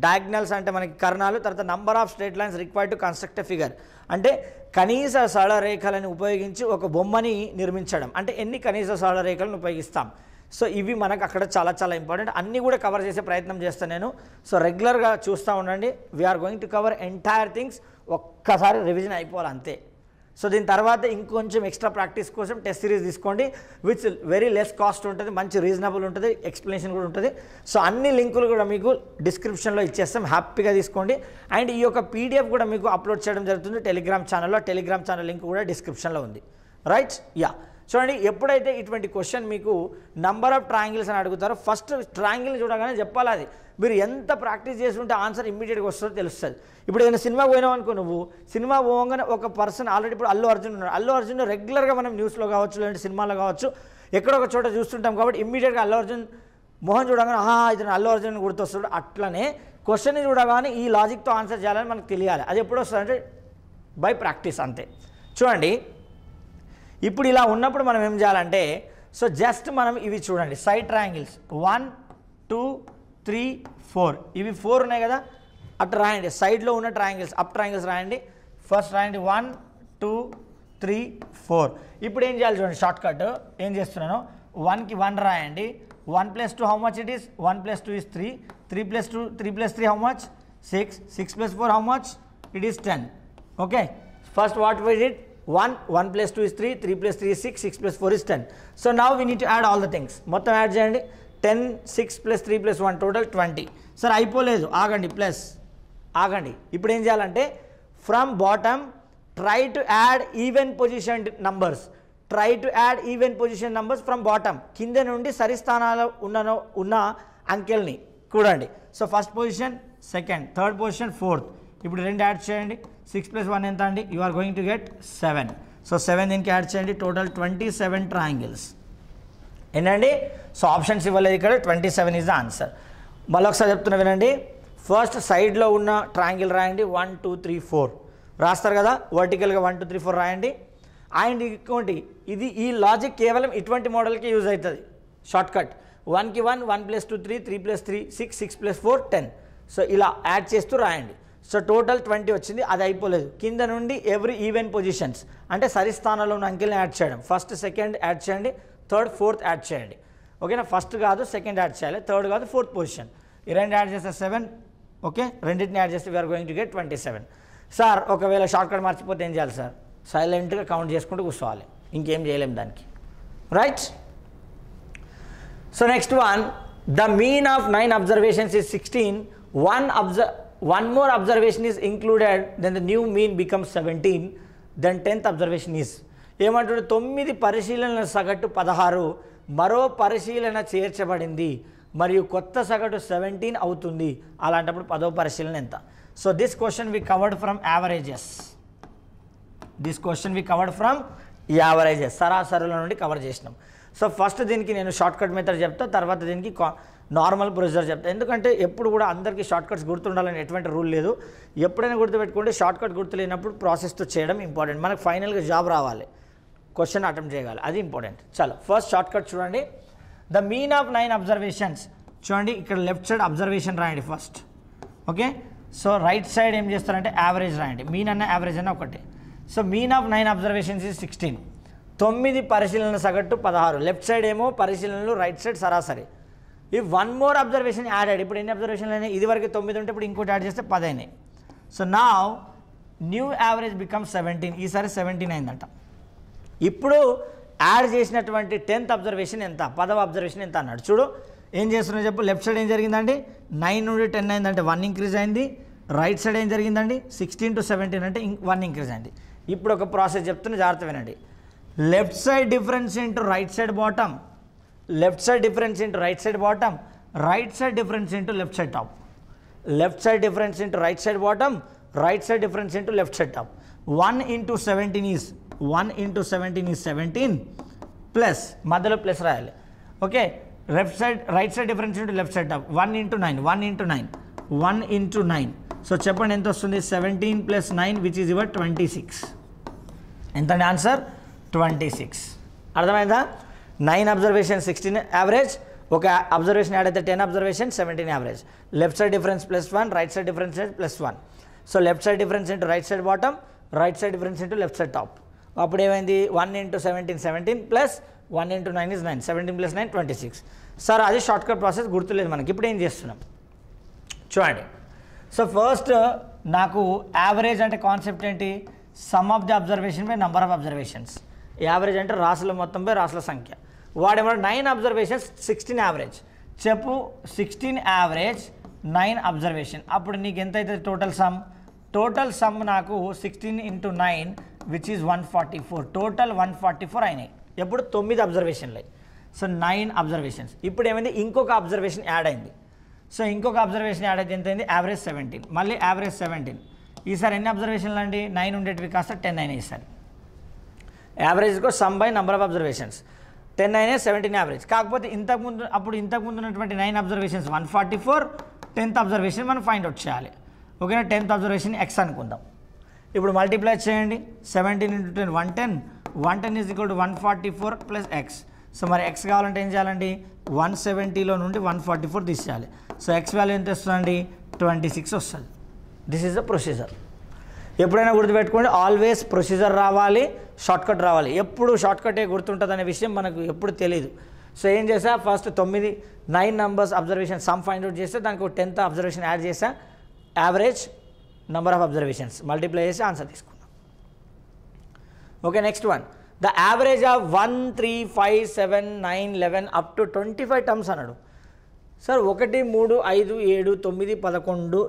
డయాగ్నల్స్ అంటే మనకి కర్ణాలు. తర్వాత number of straight lines required to construct a figure, అంటే కనీస సరళ రేఖలను ఉపయోగించి ఒక బొమ్మని నిర్మించడం, అంటే ఎన్ని కనీస సరళ రేఖలను ఉపయోగిస్తాం. సో ఇవి మనకు అక్కడ చాలా చాలా ఇంపార్టెంట్, అన్నీ కూడా కవర్ చేసే ప్రయత్నం చేస్తాను నేను. సో రెగ్యులర్గా చూస్తూ ఉండండి. We're going to cover entire things. ఒక్కసారి రివిజన్ అయిపోవాలి అంతే. సో దీని తర్వాత ఇంకొంచెం ఎక్స్ట్రా ప్రాక్టీస్ కోసం టెస్ట్ సిరీస్ తీసుకోండి, విచ్ వెరీ లెస్ కాస్ట్ ఉంటుంది, మంచి రీజనబుల్ ఉంటుంది, ఎక్స్ప్లెనేషన్ కూడా ఉంటుంది. సో అన్ని లింకులు కూడా మీకు డిస్క్రిప్షన్లో ఇచ్చేస్తాం, హ్యాపీగా తీసుకోండి. అండ్ ఈ యొక్క పీడిఎఫ్ కూడా మీకు అప్లోడ్ చేయడం జరుగుతుంది టెలిగ్రామ్ ఛానల్లో. టెలిగ్రామ్ ఛానల్ లింక్ కూడా డిస్క్రిప్షన్లో ఉంది. Right, yeah. చూడండి, ఎప్పుడైతే ఇటువంటి క్వశ్చన్ మీకు నంబర్ ఆఫ్ ట్రయాంగిల్స్ అని అడుగుతారో ఫస్ట్ ట్రయాంగిల్ చూడగానే చెప్పాలి. అది మీరు ఎంత ప్రాక్టీస్ చేస్తుంటే ఆన్సర్ ఇమ్మీడియట్గా వస్తుందో తెలుస్తుంది. ఇప్పుడు ఏదైనా సినిమా పోయినావు అనుకో, నువ్వు సినిమా పోగానే ఒక పర్సన్ ఆల్రెడీ ఇప్పుడు అల్లు అర్జున్ ఉన్నాడు. అల్లు అర్జున్ రెగ్యులర్గా మనం న్యూస్లో కావచ్చు, లేదంటే సినిమాలో కావచ్చు, ఎక్కడొక చోట చూస్తుంటాం కాబట్టి ఇమ్మీడియట్గా అల్లు అర్జున్ మోహన్ చూడగానే ఇతను అల్లు అర్జున్ గుర్తొస్తాడు. అట్లనే క్వశ్చన్ని చూడగానే ఈ లాజిక్తో ఆన్సర్ చేయాలని మనకు తెలియాలి. అది ఎప్పుడు వస్తుందంటే బై ప్రాక్టీస్ అంతే. చూడండి ఇప్పుడు ఇలా ఉన్నప్పుడు మనం ఏం చేయాలంటే సో జస్ట్ మనం ఇవి చూడండి సైడ్ ట్రయాంగిల్స్ 1 2 3 4 ఇవి 4 ఉన్నాయి కదా, అట్లా రాయండి. సైడ్లో ఉన్న ట్రయాంగిల్స్ అప్ ట్రయాంగిల్స్ రాయండి. ఫస్ట్ రాయండి 1 2 3 4. ఇప్పుడు ఏం చేయాలి చూడండి షార్ట్ కట్ ఏం చేస్తున్నాను 1కి 1 రాయండి. 1 + 2 how much it is? 1 + 2 is 3. 3 + 2 3 + 3 how much? 6. 6 + 4 how much? It is 10. Okay, first what we did 1 + 2 is 3, 3 + 3 is 6, 6 + 4 is 10. So now we need to add all the things. మొత్తం యాడ్ చేయండి. 10 6 + 3 + 1 total 20. సరే అయిపోలేదు, ఆగండి plus ఆగండి. ఇప్పుడు ఏం చేయాలంటే from bottom try to add even position numbers. Try to add even position numbers from bottom. కింద నుండి సరి స్థానాలు ఉన్న అంకెల్ని కూడండి. So first position, second, third position, fourth. ఇప్పుడు 2 యాడ్ చేయండి. 6 + 1 ఎంత అండి? You are going to get 7. So 7 దీనికి యాడ్ చేయండి. Total 27 triangles. ఏంటండి? సో ఆప్షన్స్ ఇవ్వలేదు ఇక్కడ, 27 ఈజ్ ద ఆన్సర్. మళ్ళీ ఒకసారి చెప్తున్నా వినండి. ఫస్ట్ సైడ్లో ఉన్న ట్రయాంగిల్ రాయండి 1 2 3 4 రాస్తారు కదా, వర్టికల్గా 1 2 3 4 రాయండి. అండ్ ఇంకోటి ఇది ఈ లాజిక్ కేవలం ఇటువంటి మోడల్కి యూజ్ అవుతుంది. షార్ట్ కట్ 1కి 1 1 + 2 3 3 + 3 6 6 + 4 10. సో ఇలా యాడ్ చేస్తూ రాయండి. సో టోటల్ 20 వచ్చింది. అది అయిపోలేదు, కింద నుండి ఎవ్రీ ఈవెన్ పొజిషన్స్ అంటే సరి స్థానంలో ఉన్న అంకెల్ని యాడ్ చేయడం. ఫస్ట్ సెకండ్ యాడ్ చేయండి, థర్డ్ ఫోర్త్ యాడ్ చేయండి. ఓకేనా? ఫస్ట్ కాదు సెకండ్ యాడ్ చేయాలి, థర్డ్ కాదు ఫోర్త్ పొజిషన్. ఈ 2 యాడ్ చేస్తే 7. ఓకే, రెండింటిని యాడ్ చేస్తే we're going to get 27. Sir ఒకవేళ షార్ట్ కట్ మర్చిపోతే ఏం చేయాలి సార్? సైలెంట్గా కౌంట్ చేసుకుంటూ కూర్చోవాలి, ఇంకేం చేయలేము దానికి. Right? So next one, the mean of 9 observations is 16. One more observation is included, then the new mean becomes 17. Then 10th observation is ఏమంటాడు? 9 పరిశీలనల సగటు 16, మరో పరిశీలన చేర్చబడింది మరియు కొత్త సగటు 17 అవుతుంది. అలాంటప్పుడు 10వ పరిశీలన ఎంత? So this question we covered from averages. సరాసరుల నుండి కవర్ చేసినాం. సో ఫస్ట్ దీనికి నేను షార్ట్ కట్ మెథడ్ చెప్తా, తర్వాత దీనికి నార్మల్ ప్రొసీజర్ చెప్తా. ఎందుకంటే ఎప్పుడు కూడా అందరికీ షార్ట్ కట్స్ గుర్తుండాలని ఎటువంటి రూల్ లేదు. ఎప్పుడైనా గుర్తుపెట్టుకుంటే షార్ట్ కట్ గుర్తు లేనప్పుడు ప్రాసెస్తో చేయడం ఇంపార్టెంట్. మనకు ఫైనల్గా జాబ్ రావాలి, క్వశ్చన్ అటెంప్ట్ చేయగలి, అది ఇంపార్టెంట్. చలో ఫస్ట్ షార్ట్ కట్ చూడండి. The mean of 9 observations. చూడండి ఇక్కడ లెఫ్ట్ సైడ్ అబ్జర్వేషన్ రాయండి first. Okay, so right side ఏం చేస్తారంటే యావరేజ్ రాయండి. మీన్ అన్న యావరేజ్ అన్న ఒకటే. So mean of 9 observations is 16. 9 పరిశీలన సగటు 16. లెఫ్ట్ సైడ్ ఏమో పరిశీలనలు, రైట్ సైడ్ సరాసరి. ఈ 1 more అబ్జర్వేషన్ యాడెడ్. ఇప్పుడు ఎన్ని అబ్జర్వేషన్లు అయినాయి? ఇది వరకు 9 ఉంటే ఇప్పుడు ఇంకోటి యాడ్ చేస్తే 10 అయినాయి. సో నా న్యూ యావరేజ్ బికమ్ 17. ఈసారి 17 అయిందంట. ఇప్పుడు యాడ్ చేసినటువంటి 10th అబ్జర్వేషన్ ఎంత, 10వ అబ్జర్వేషన్ ఎంత అన్నాడు. చూడు ఏం చేస్తున్నా చెప్పు. లెఫ్ట్ సైడ్ ఏం జరిగిందండి? 9 నుండి 10 అయిందంటే 1 ఇంక్రీజ్ అయింది. రైట్ సైడ్ ఏం జరిగిందండి? 16 to 17 అంటే 1 ఇంక్రీజ్ అయింది. ఇప్పుడు ఒక ప్రాసెస్ చెప్తున్నా, జాగ్రత్త వినండి. Left side difference into right side bottom, left side difference into right side bottom, right side difference into left side top, left side difference into right side bottom, right side difference into left side top. 1 into 17 is 17 plus మధ్యలో plus రాయాలి. Okay, left side right side difference into left side top. 1 into 9. So చెప్పండి ఎంత వస్తుంది? 17 + 9 which is your 26. ఎంతండి answer? 26. అర్థమైందా? 9 observation 16 average, ఒక observation add అయితే 10 observation 17 average. Left side difference +1, right side difference +1. So left side difference into right side bottom, right side difference into left side top. అప్పుడు ఏమైంది? 1 into 17 plus 1 into 9 is 9. 17 + 9 26. Sir అది short cut process గుర్తులేదు మనకి. ఇప్పుడు ఏం చేస్తున్నాం చూడండి. So first నాకు యావరేజ్ అంటే కాన్సెప్ట్ ఏంటి? Some of the observation by number of observations. Average అంటే రాసుల మొత్తం బై రాసుల సంఖ్య. వాడేమో 9 అబ్జర్వేషన్స్ 16 యావరేజ్. చెప్పు 16 యావరేజ్ 9 అబ్జర్వేషన్. అప్పుడు నీకు ఎంత అవుతుంది టోటల్ సమ్ నాకు 16 into 9 విచ్ ఈజ్ 144. టోటల్ 144 అయినాయి. ఎప్పుడు 9 అబ్జర్వేషన్లు. So 9 observations. ఇప్పుడు ఏమైంది? ఇంకొక అబ్జర్వేషన్ యాడ్ అయింది. సో ఇంకొక అబ్జర్వేషన్ యాడ్ అయితే ఎంత అయింది? యావరేజ్ 17. మళ్ళీ యావరేజ్ 17. ఈసారి ఎన్ని అబ్జర్వేషన్లు అండి? 9 ఉండేటివి కాస్త 10 అయినాయి ఈసారి. యావరేజ్కో sum by number of observations. 10 9 17 average. కాకపోతే ఇంతకుముందు ఉన్నటువంటి 9 అబ్జర్వేషన్స్ 144, 10th అబ్జర్వేషన్ మనం ఫైండ్ అవుట్ చేయాలి. ఓకేనా, 10th అబ్జర్వేషన్ ఎక్స్ అనుకుందాం. ఇప్పుడు మల్టిప్లై చేయండి, 17 × 10 110, 110 is equal to 144 plus X. So మరి ఎక్స్ కావాలంటే ఏం చేయాలండి, 170లో నుండి 144 తీసేయాలి. సో ఎక్స్ వాల్యూ ఎంత వస్తుందండి, 26 వస్తుంది. This is the procedure. ఎప్పుడైనా గుర్తుపెట్టుకోండి, ఆల్వేస్ ప్రొసీజర్ రావాలి, షార్ట్కట్ రావాలి. ఎప్పుడు షార్ట్కటే గుర్తుంటుంది అనే విషయం మనకు ఎప్పుడు తెలియదు. సో ఏం చేసా, first 9 numbers observation some find out చేస్తే దానికి 10th అబ్జర్వేషన్ యాడ్ చేసా, average number of observations multiply చేసి ఆన్సర్ తీసుకున్నాం. Okay, next one, the average of 1 3 5 7 9 11 up to 25 terms అన్నాడు. సార్ 1 3 5 7 9 11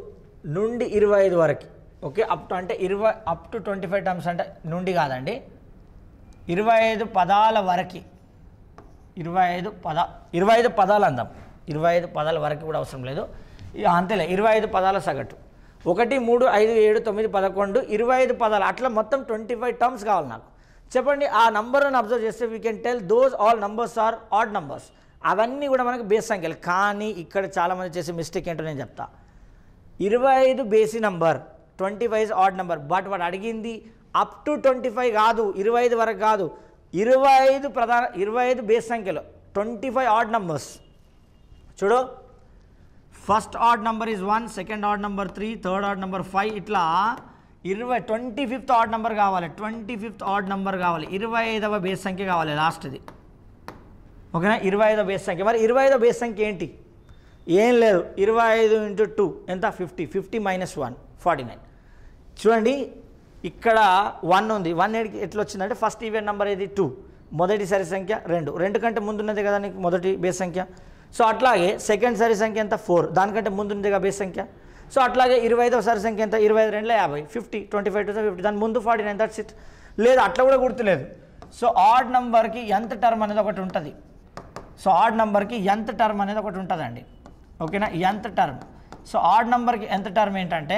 నుండి 25 వరకు. ఓకే, అప్ టు అంటే 20 అప్ టు 25 టర్మ్స్ అంటే నుండి కాదండి, 25 పదాల వరకు. 25 పదాలు అందాం, 25 పదాల వరకు కూడా అవసరం లేదు, అంతేలే, 25 పదాల సగటు. 1 3 5 7 9 11 25 పదాలు, అట్లా మొత్తం 25 టర్మ్స్ కావాలి నాకు. చెప్పండి, ఆ నంబర్ని అబ్జర్వ్ చేస్తే we can tell those all numbers are odd numbers. అవన్నీ కూడా మనకు బేస్ సంఖ్యలు. కానీ ఇక్కడ చాలామంది చేసే మిస్టేక్ ఏంటో నేను చెప్తా. 25 బేసి number, 25 is odd number. But వాడు అడిగింది అప్ టు 25 కాదు, 25 వరకు కాదు, 25 బేస్ సంఖ్యలో 25 ఆడ్ నంబర్స్. చూడు, first odd number is 1, second odd number 3, third odd number 5, ఇట్లా 25th ఆడ్ నెంబర్ కావాలి, 25th ఆడ్ నెంబర్ కావాలి, 25వ బేస్ సంఖ్య కావాలి లాస్ట్ది. ఓకేనా, 25వ బేస్ సంఖ్య. మరి 25వ బేస్ సంఖ్య ఏంటి, ఏం లేదు, 25 × 2 ఎంత, 50. 50 - 1 49. చూడండి, ఇక్కడ 1 ఉంది. 1 ఎట్లా వచ్చిందంటే ఫస్ట్ ఈవెన్ నెంబర్ ఏది 2, మొదటి సరి సంఖ్య 2 కంటే ముందున్నది కదా నీకు మొదటి బేస్ సంఖ్య. సో అట్లాగే సెకండ్ సరి సంఖ్య ఎంత 4, దానికంటే ముందున్నది కదా బేస్ సంఖ్య. సో అట్లాగే 25వ సరి సంఖ్య ఎంత, 25 2 50, 50 25 2 50, దాని ముందు 49, దట్స్ ఇట్. లేదు అట్లా కూడా గుర్తులేదు. సో ఆడ్ నెంబర్కి ఎంత టర్మ్ అనేది ఒకటి ఉంటుంది. సో ఆడ్ నెంబర్కి ఎంత టర్మ్ అనేది ఒకటి ఉంటుందండి. ఓకేనా, ఎంత టర్మ్. సో ఆడ్ నెంబర్కి ఎంత టర్మ్ ఏంటంటే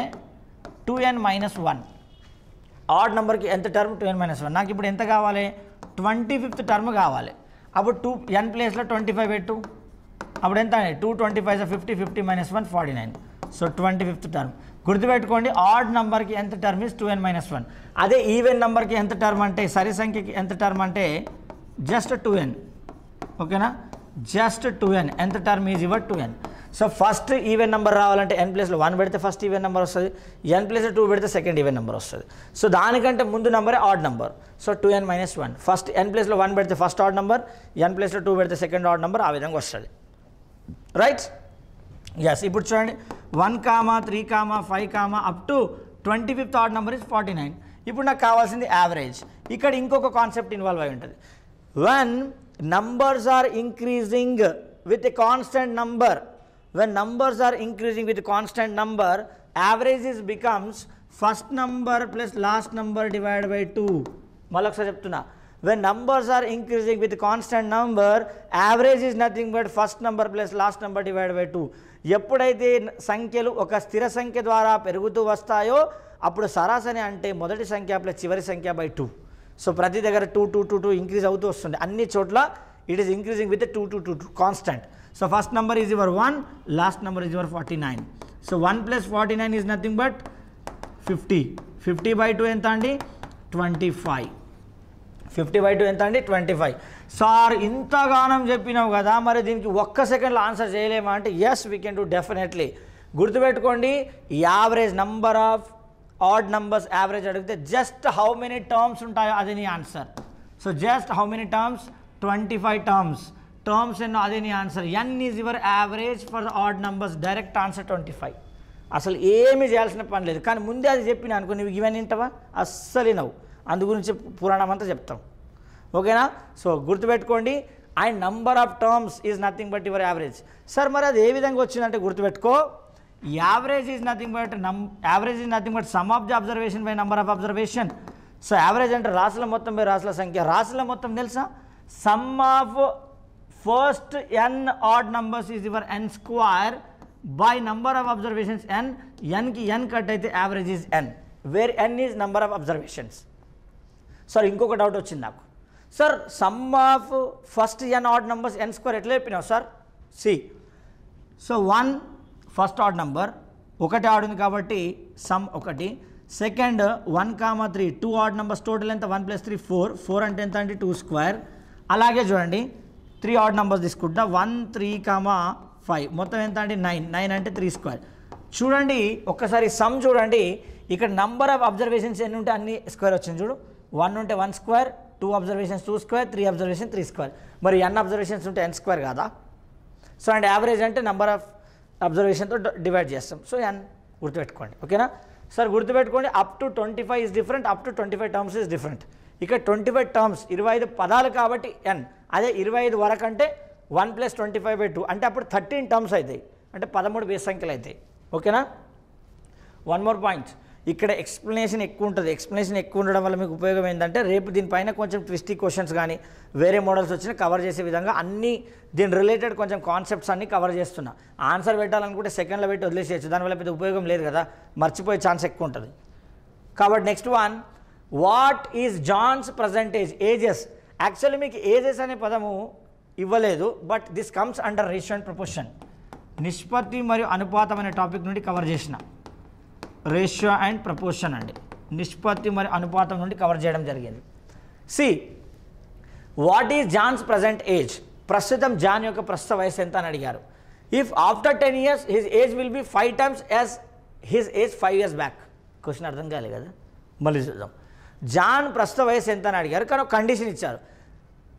2n - 1. ఆడ్ నెంబర్కి ఎంత టర్మ్ 2n - 1. నాకు ఇప్పుడు ఎంత కావాలి, 25th టర్మ్ కావాలి. అప్పుడు 2n ప్లేస్లో 25 పెట్టు, అప్పుడు ఎంత అండి, 2 25 50, 50 - 1 49. So 25th term. గుర్తుపెట్టుకోండి, ఆడ్ నెంబర్కి ఎంత టర్మ్ ఇస్ 2n - 1. అదే ఈవెన్ నెంబర్కి ఎంత టర్మ్ అంటే, సరి సంఖ్యకి ఎంత టర్మ్ అంటే జస్ట్ 2n. ఓకేనా, జస్ట్ 2n. ఎంత term is your 2n. So first even number రావాలంటే n ప్లేస్లో 1 పెడితే ఫస్ట్ ఈవెన్ నెంబర్ వస్తుంది, n ప్లేస్లో 2 పెడితే సెకండ్ ఈవెన్ నెంబర్ వస్తుంది. సో దానికంటే ముందు నెంబరే odd number. So 2n - 1. First n ప్లేస్లో 1 పెడితే ఫస్ట్ ఆడ్ నెంబర్, n ప్లేస్లో 2 పెడితే సెకండ్ ఆడ్ నెంబర్, ఆ విధంగా వస్తుంది. Right, yes. ఇప్పుడు చూడండి, 1, 3, 5 up to 25th odd number is 49. ఇప్పుడు నాకు కావాల్సింది యావరేజ్. ఇక్కడ ఇంకొక కాన్సెప్ట్ ఇన్వాల్వ్ అయి ఉంటుంది. when numbers are increasing with a constant number, when numbers are increasing with a constant number, averages becomes first number plus last number divided by 2. మళ్ళీ ఒకసారి చెప్తున్నా, when numbers are increasing with a constant number, average is nothing but first number plus last number divided by 2. ఎప్పుడైతే సంఖ్యలు ఒక స్థిర సంఖ్య ద్వారా పెరుగుతూ వస్తాయో అప్పుడు సరాసరి అంటే మొదటి సంఖ్య ప్లస్ చివరి సంఖ్య బై 2. సో ప్రతి దగ్గర 2 2 2 2 ఇంక్రీజ్ అవుతూ వస్తుంది. అన్ని చోట్ల it is increasing with 2 2 2 2 constant. So first number is your 1, last number is your 49. So 1 + 49 is nothing but 50. 50/2 ఎంత అండి, 25. 50/2 ఎంత అండి, 25. సార్ ఇంతగానం చెప్పినావు కదా, మరి దీనికి ఒక్క సెకండ్లో ఆన్సర్ చేయలేమా అంటే yes, we can do definitely. గుర్తుపెట్టుకోండి, average number of odd numbers average అడిగితే జస్ట్ హౌ మెనీ టర్మ్స్ ఉంటాయో అదే నీ answer. So just how many terms, 25 terms ఎన్నో అదే నీ answer. n is your average for the odd numbers. Direct answer 25. అసలు ఏమీ చేయాల్సిన పని లేదు. కానీ ముందే అది చెప్పిన అనుకో, నువ్వు ఇవన్నీ వింటావా, అస్సలు వినవు. అందు గురించి పురాణం అంతా చెప్తాం. ఓకేనా, సో గుర్తుపెట్టుకోండి, and number of terms is nothing but your average. Sir మరి అది ఏ విధంగా వచ్చిందంటే గుర్తుపెట్టుకో, average is nothing but sum of the observation by number of observation. So average అంటే రాసుల మొత్తం బై రాసుల సంఖ్య. రాసుల మొత్తం తెలుసా, sum of first n odd numbers is your n² by number of observations n. nకి n కట్ అయితే average is n, where n is number of observations. Sir ఇంకొక డౌట్ వచ్చింది నాకు, sir sum of first n odd numbers n square ఎట్లా చెప్పినావు sir? See so 1 first odd number, ఒకటి odd ఉంది కాబట్టి సమ్ ఒకటి. సెకండ్ 1, 3 2 ఆడ్ నెంబర్స్, టోటల్ ఎంత 1 + 3 4, 4 అంటే ఎంత అంటే 2 స్క్వేర్. అలాగే చూడండి 3 ఆడ్ నెంబర్స్ తీసుకుంటా 1, 3, 5 మొత్తం ఎంత అంటే 9, 9 అంటే 3 స్క్వేర్. చూడండి ఒక్కసారి సమ్ చూడండి, ఇక్కడ నంబర్ ఆఫ్ అబ్జర్వేషన్స్ ఎన్ని ఉంటే అన్ని స్క్వేర్ వచ్చింది చూడు. 1 ఉంటే 1 square, 2 observations 2 square, 3 observation 3 square. మరి n అబ్జర్వేషన్స్ ఉంటే n స్క్వేర్ కాదా? సో అండ్ యావరేజ్ అంటే నెంబర్ ఆఫ్ అబ్జర్వేషన్తో డివైడ్ చేస్తాం. సో n గుర్తుపెట్టుకోండి, ఓకేనా సార్? గుర్తుపెట్టుకోండి, up to 25 is different, up to 25 terms is different. ఇక్కడ 25 టర్మ్స్ 25 పదాలు కాబట్టి n, అదే 25 వరకు అంటే 1 + 25/2 అంటే అప్పుడు 13 టర్మ్స్ అవుతాయి, అంటే 13 బేస్ సంఖ్యలు అవుతాయి, ఓకేనా? వన్ మోర్ పాయింట్, ఇక్కడ ఎక్స్ప్లెనేషన్ ఎక్కువ ఉంటుంది. ఎక్స్ప్లెనేషన్ ఎక్కువ ఉండడం వల్ల మీకు ఉపయోగం ఏంటంటే రేపు దీనిపైన కొంచెం ట్విస్టీ క్వశ్చన్స్ కానీ వేరే మోడల్స్ వచ్చినా కవర్ చేసే విధంగా అన్ని దీని రిలేటెడ్ కొంచెం కాన్సెప్ట్స్ అన్నీ కవర్ చేస్తున్నా. ఆన్సర్ పెట్టాలనుకుంటే సెకండ్లో పెట్టి వదిలేసేయచ్చు, దానివల్ల పెద్ద ఉపయోగం లేదు కదా, మర్చిపోయే ఛాన్స్ ఎక్కువ ఉంటుంది. కాబట్టి next one, what is John's present ages? Actually మీకు ఏజెస్ అనే పదము ఇవ్వలేదు, but this comes under ratio and proportion. నిష్పత్తి మరియు అనుపాతం అనే టాపిక్ నుండి కవర్ చేసిన రేషియో అండ్ ప్రపోర్షన్ అండి, నిష్పత్తి మరియు అనుపాతం నుండి కవర్ చేయడం జరిగింది. See what is John's present age? ప్రస్తుతం జాన్ యొక్క ప్రస్తుత వయసు ఎంత అని అడిగారు. If after 10 years his age will be 5 times as his age 5 years back. Question అర్థం కాలేదు కదా, మళ్ళీ చూద్దాం. జాన్ ప్రస్తుత వయసు ఎంత అని అడిగారు, కానీ ఒక కండిషన్ ఇచ్చారు.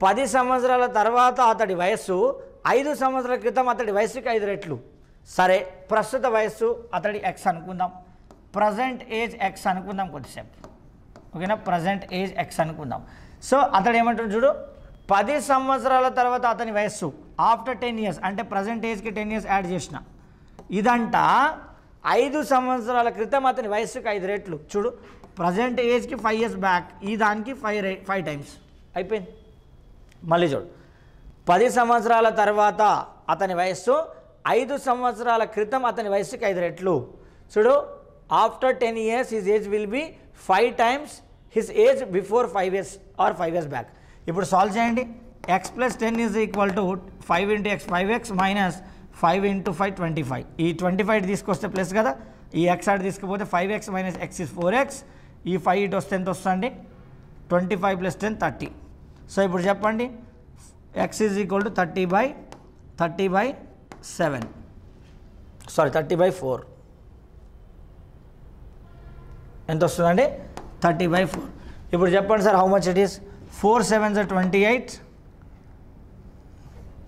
10 సంవత్సరాల తర్వాత అతడి వయస్సు 5 సంవత్సరాల క్రితం అతడి వయసుకి 5 రెట్లు. సరే, ప్రస్తుత వయస్సు అతడి x అనుకుందాం, ప్రజెంట్ ఏజ్ x అనుకుందాం కొద్దిసేపు, ఓకేనా? ప్రజెంట్ ఏజ్ x అనుకుందాం. సో అతడు ఏమంటాడు చూడు, 10 సంవత్సరాల తర్వాత అతని వయస్సు ఆఫ్టర్ 10 years అంటే ప్రజెంట్ ఏజ్కి 10 years యాడ్ చేసిన, ఇదంట 5 సంవత్సరాల క్రితం అతని వయస్సుకి 5 రెట్లు. చూడు, ప్రజెంట్ ఏజ్కి 5 years బ్యాక్, ఈ దానికి 5 times అయిపోయింది. మళ్ళీ చూడు, 10 సంవత్సరాల తర్వాత అతని వయస్సు 5 సంవత్సరాల క్రితం అతని వయస్సుకి 5 రెట్లు. చూడు, after 10 years his age will be 5 times his age before 5 years or 5 years back. ఇప్పుడు సాల్వ్ చేయండి. x + 10 is equal to 5 × x 5x minus 5 × 5 25. ఈ 25 తీసుకొస్తే ప్లస్ కదా, ఈ x ఆడ తీసుకుపోతే 5x minus x is 4x, ఈ 5 ఇటు వస్తే ఎంత వస్తుంది? 25 + 10 30. సో ఇప్పుడు చెప్పండి, x is equal to 30/7, sorry 30/4 ఎంత వస్తుందండి? 30/4. ఇప్పుడు చెప్పండి sir, how much it is? 4 7s are 28.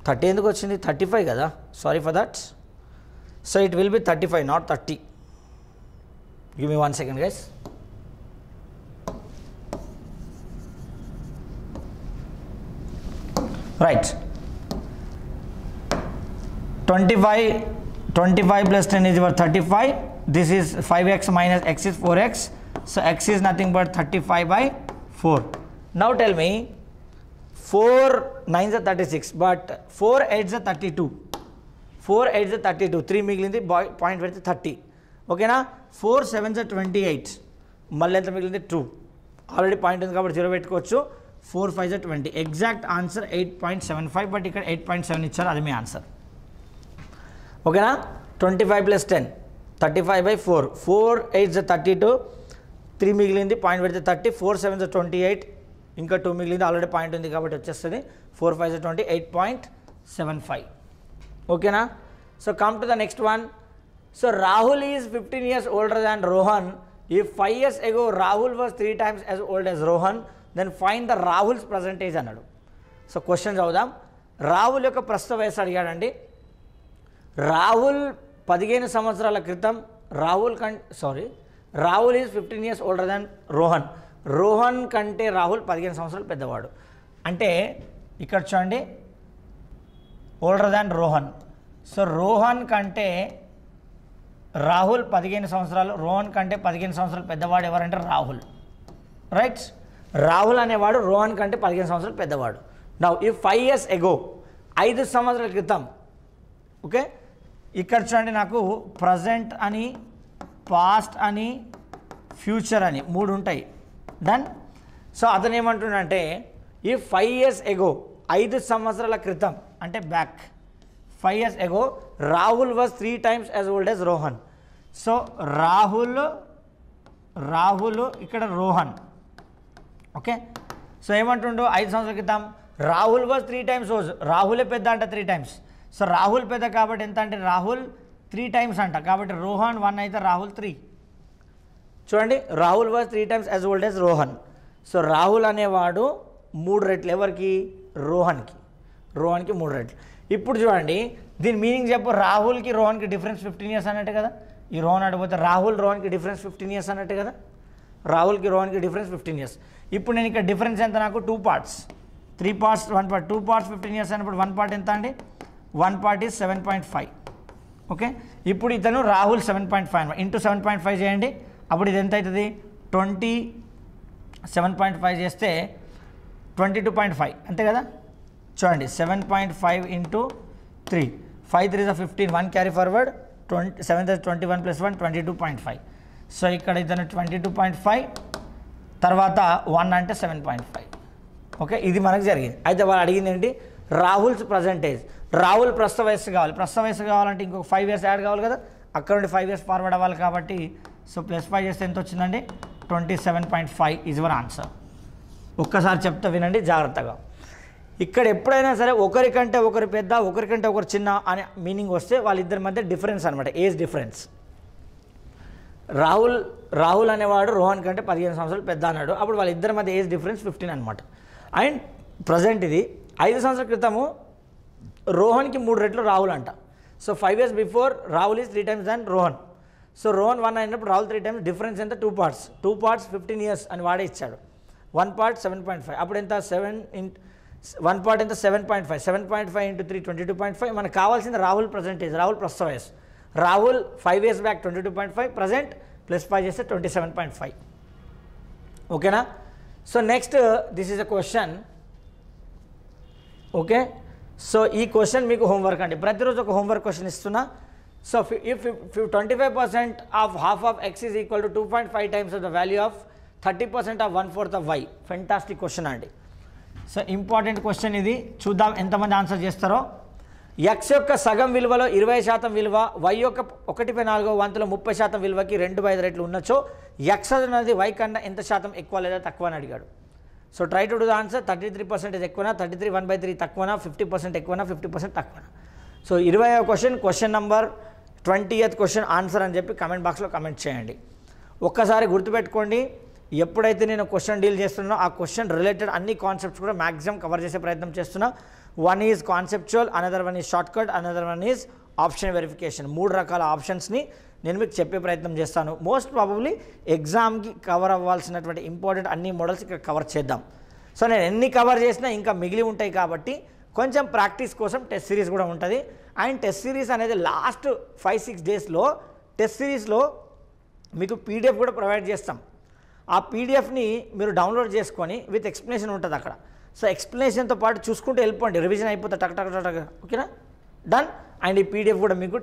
30 ఎందుకు వచ్చింది? 35 కదా, sorry for that. So it will be 35 not 30. Give me 1 second guys. Right, 25 + 10 is equal 35. This is 5x minus x is 4x. So x is nothing but 35/4. Now tell me, 4 9s are 36, but 4 8s are 32. 4 8s are 32. 3 మిగిలింది, point పెడితే 30. ఓకేనా? 4 7s are 28. మళ్ళీ ఎంత మిగిలింది? 2. Already point ఉంది కాబట్టి 0 పెట్టుకోవచ్చు. 4 5s are 20. Exact answer 8.75, but ఇక్కడ 8.7 ఇచ్చారు, అది మీ ఆన్సర్. ఓకేనా? 25 + 10 35/4. 4 8s are 32. 3 మిగిలింది, పాయింట్ పెడితే 30. 4 7s are 28, ఇంకా 2 మిగిలింది, ఆల్రెడీ పాయింట్ ఉంది కాబట్టి వచ్చేస్తుంది. 4 5s are 20, 8.75. ఓకేనా? So come to the next one. So Rahul is 15 years older than Rohan. If 5 years ago Rahul was 3 times as old as Rohan, then find the Rahul's present age అన్నాడు. So question చదువుదాం. రాహుల్ యొక్క ప్రస్తుత వయసు అడిగాడండి. రాహుల్ 15 సంవత్సరాల క్రితం Rahul is 15 years older than Rohan. Rohan కంటే రాహుల్ 15 సంవత్సరాలు పెద్దవాడు. అంటే ఇక్కడ చూడండి, older than Rohan. So Rohan కంటే రాహుల్ 15 సంవత్సరాలు, రోహన్ కంటే 15 సంవత్సరాలు పెద్దవాడు ఎవరంటే రాహుల్. రైట్, రాహుల్ అనేవాడు రోహన్ కంటే 15 సంవత్సరాలు పెద్దవాడు. నౌ ఇఫ్ 5 years ago 5 సంవత్సరాల క్రితం, ఓకే, ఇక్కడ చూడండి నాకు ప్రజెంట్ అని, పాస్ట్ అని, ఫ్యూచర్ అని 3 ఉంటాయి. డన్. సో అతను ఏమంటున్నాడంటే ఇఫ్ 5 years ago 5 సంవత్సరాల క్రితం అంటే back 5 years ago Rahul was 3 times as old as Rohan. So Rahul ఇక్కడ రోహన్. ఓకే, సో ఏమంటుండో 5 సంవత్సరాల క్రితం రాహుల్ వాజ్ 3 times ఓల్డ్. రాహులే పెద్ద అంట 3 times. సో రాహుల్ పెద్ద కాబట్టి ఎంత అంటే రాహుల్ 3 times అంట, కాబట్టి రోహన్ 1 అయితే రాహుల్ 3. చూడండి, Rahul was 3 times as old as Rohan. So Rahul అనేవాడు 3 రెట్లు ఎవరికి? రోహన్కి 3 రెట్లు. ఇప్పుడు చూడండి దీని మీనింగ్ చెప్పు. రాహుల్కి రోహన్కి డిఫరెన్స్ 15 years అన్నట్టు కదా. ఈ రోహన్ అడిగిపోతే రాహుల్ రోహన్కి డిఫరెన్స్ 15 years అన్నట్టు కదా. రాహుల్కి రోహన్కి డిఫరెన్స్ 15 years. ఇప్పుడు నేను ఇక్కడ డిఫరెన్స్ ఎంత? నాకు 2 parts, 3 parts, 1 part. 2 parts 15 years అన్నప్పుడు 1 part ఎంత అండి? 1 part is 7.5. ఓకే, ఇప్పుడు ఇతను రాహుల్ 7.5 ఇంటూ 7.5 చేయండి. అప్పుడు ఇది ఎంత అవుతుంది? 27.5 చేస్తే 22.5 అంతే కదా. చూడండి 7.5 into 3, 5 3 is 15, 1 carry forward, 7 is 21 + 1 22.5. So ఇక్కడ ఇతను 22.5 తర్వాత 1 అంటే 7.5. ఓకే, ఇది మనకు జరిగింది. అయితే వాళ్ళు అడిగింది ఏంటి? రాహుల్స్ పర్సంటేజ్. రాహుల్ ప్రస్తుత వయస్సు కావాలి. ప్రస్తుత వయస్సు కావాలంటే ఇంకొక 5 years యాడ్ కావాలి కదా. అక్కడ నుండి 5 years ఫార్వర్డ్ అవ్వాలి కాబట్టి సో +5 చేస్తే ఎంత వచ్చిందండి? 27.5 ఈజ్ యువర్ ఆన్సర్. ఒక్కసారి చెప్తా వినండి జాగ్రత్తగా. ఇక్కడ ఎప్పుడైనా సరే ఒకరికంటే ఒకరు పెద్ద, ఒకరికంటే ఒకరు చిన్న అనే మీనింగ్ వస్తే వాళ్ళిద్దరి మధ్య డిఫరెన్స్ అనమాట, ఏజ్ డిఫరెన్స్. రాహుల్ అనేవాడు రోహన్ కంటే 15 సంవత్సరాలు పెద్ద అన్నాడు. అప్పుడు వాళ్ళిద్దరి మధ్య ఏజ్ డిఫరెన్స్ 15 అనమాట. అండ్ ప్రజెంట్ ఇది 5 సంవత్సరాల క్రితము రోహన్కి 3 రెట్లు రాహుల్ అంట. So 5 years before Rahul is 3 times than Rohan. So Rohan 1 అయినప్పుడు రాహుల్ 3 times. డిఫరెన్స్ ఎంత? 2 parts. 2 parts 15 years అని వాడే ఇచ్చాడు. 1 part 7.5. అప్పుడు ఎంత? 1 part ఎంత? 7.5. 7.5 ఇంటూ 3 22.5. మనకు కావాల్సింది రాహుల్ పర్సంటేజ్, రాహుల్ ప్రస్తుత వయసు. రాహుల్ 5 years బ్యాక్ 22.5, ప్రజెంట్ +5 చేస్తే 27.5. ఓకేనా. So next this is a question. Okay, so ఈ క్వశ్చన్ మీకు హోంవర్క్ అండి. ప్రతిరోజు ఒక హోంవర్క్ క్వశ్చన్ ఇస్తున్నా. So if 25% of half of x is equal to 2.5 times of the value of 30% of 1/4 of y. Fantastic question అండి. So important question ఇది. చూద్దాం ఎంతమంది ఆన్సర్ చేస్తారో. x యొక్క సగం విలువలో 20% విలువ y యొక్క 1/4 వంతులో 30% విలువకి 2/5 రెట్లు ఉన్నచో x అనేది y కన్నా ఎంత శాతం ఎక్కువ లేదా తక్కువ అని అడిగాడు. So try to do the answer. 33% ఎక్కువనా, 33 1/3 తక్కువనా, 50% ఎక్కువనా, 50% తక్కువనా. సో 20వ question number 20th question answer అని చెప్పి కమెంట్ బాక్స్లో కమెంట్ చేయండి. ఒక్కసారి గుర్తుపెట్టుకోండి, ఎప్పుడైతే నేను క్వశ్చన్ డీల్ చేస్తున్నానో ఆ క్వశ్చన్ రిలేటెడ్ అన్ని కాన్సెప్ట్స్ కూడా మ్యాక్సిమం కవర్ చేసే ప్రయత్నం చేస్తున్నా. 1 is conceptual, another 1 is short cut, another 1 is option verification. 3 రకాల ఆప్షన్స్ని నేను మీకు చెప్పే ప్రయత్నం చేస్తాను. మోస్ట్ ప్రాబబ్లీ ఎగ్జామ్కి కవర్ అవ్వాల్సినటువంటి ఇంపార్టెంట్ అన్ని మోడల్స్ ఇక్కడ కవర్ చేద్దాం. సో నేను ఎన్ని కవర్ చేసినా ఇంకా మిగిలి ఉంటాయి కాబట్టి కొంచెం ప్రాక్టీస్ కోసం టెస్ట్ సిరీస్ కూడా ఉంటుంది. అండ్ టెస్ట్ సిరీస్ అనేది లాస్ట్ 5-6 డేస్లో టెస్ట్ సిరీస్లో మీకు పీడిఎఫ్ కూడా ప్రొవైడ్ చేస్తాం. ఆ పీడిఎఫ్ని మీరు డౌన్లోడ్ చేసుకొని విత్ ఎక్స్ప్లెనేషన్ ఉంటుంది అక్కడ. సో ఎక్స్ప్లెనేషన్తో పాటు చూసుకుంటూ వెళ్ళిపోండి, రివిజన్ అయిపోతే టక్ టక్ టక్. ఓకేనా, డన్. అండ్ ఈ పీడిఎఫ్ కూడా మీకు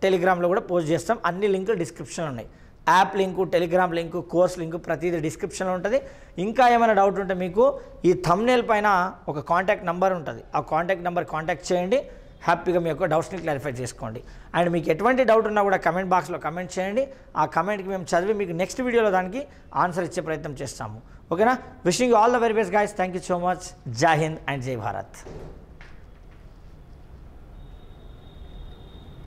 టెలిగ్రామ్లో కూడా పోస్ట్ చేస్తాం. అన్ని లింకులు డిస్క్రిప్షన్లో ఉన్నాయి. App link, Telegram link, course link ప్రతిదీ డిస్క్రిప్షన్లో ఉంటుంది. ఇంకా ఏమైనా డౌట్ ఉంటే మీకు ఈ థంబ్నెయిల్ పైన ఒక కాంటాక్ట్ నెంబర్ ఉంటుంది. ఆ కాంటాక్ట్ నెంబర్ కాంటాక్ట్ చేయండి, హ్యాపీగా మీ యొక్క డౌట్స్ని క్లారిఫై చేసుకోండి. అండ్ మీకు ఎటువంటి డౌట్ ఉన్నా కూడా కమెంట్ బాక్స్లో కమెంట్ చేయండి. ఆ కమెంట్కి మేము చదివి మీకు నెక్స్ట్ వీడియోలో దానికి ఆన్సర్ ఇచ్చే ప్రయత్నం చేస్తాము. ఓకేనా. Wishing you all the very best guys. Thank you so much. జై హింద్ అండ్ జై భారత్.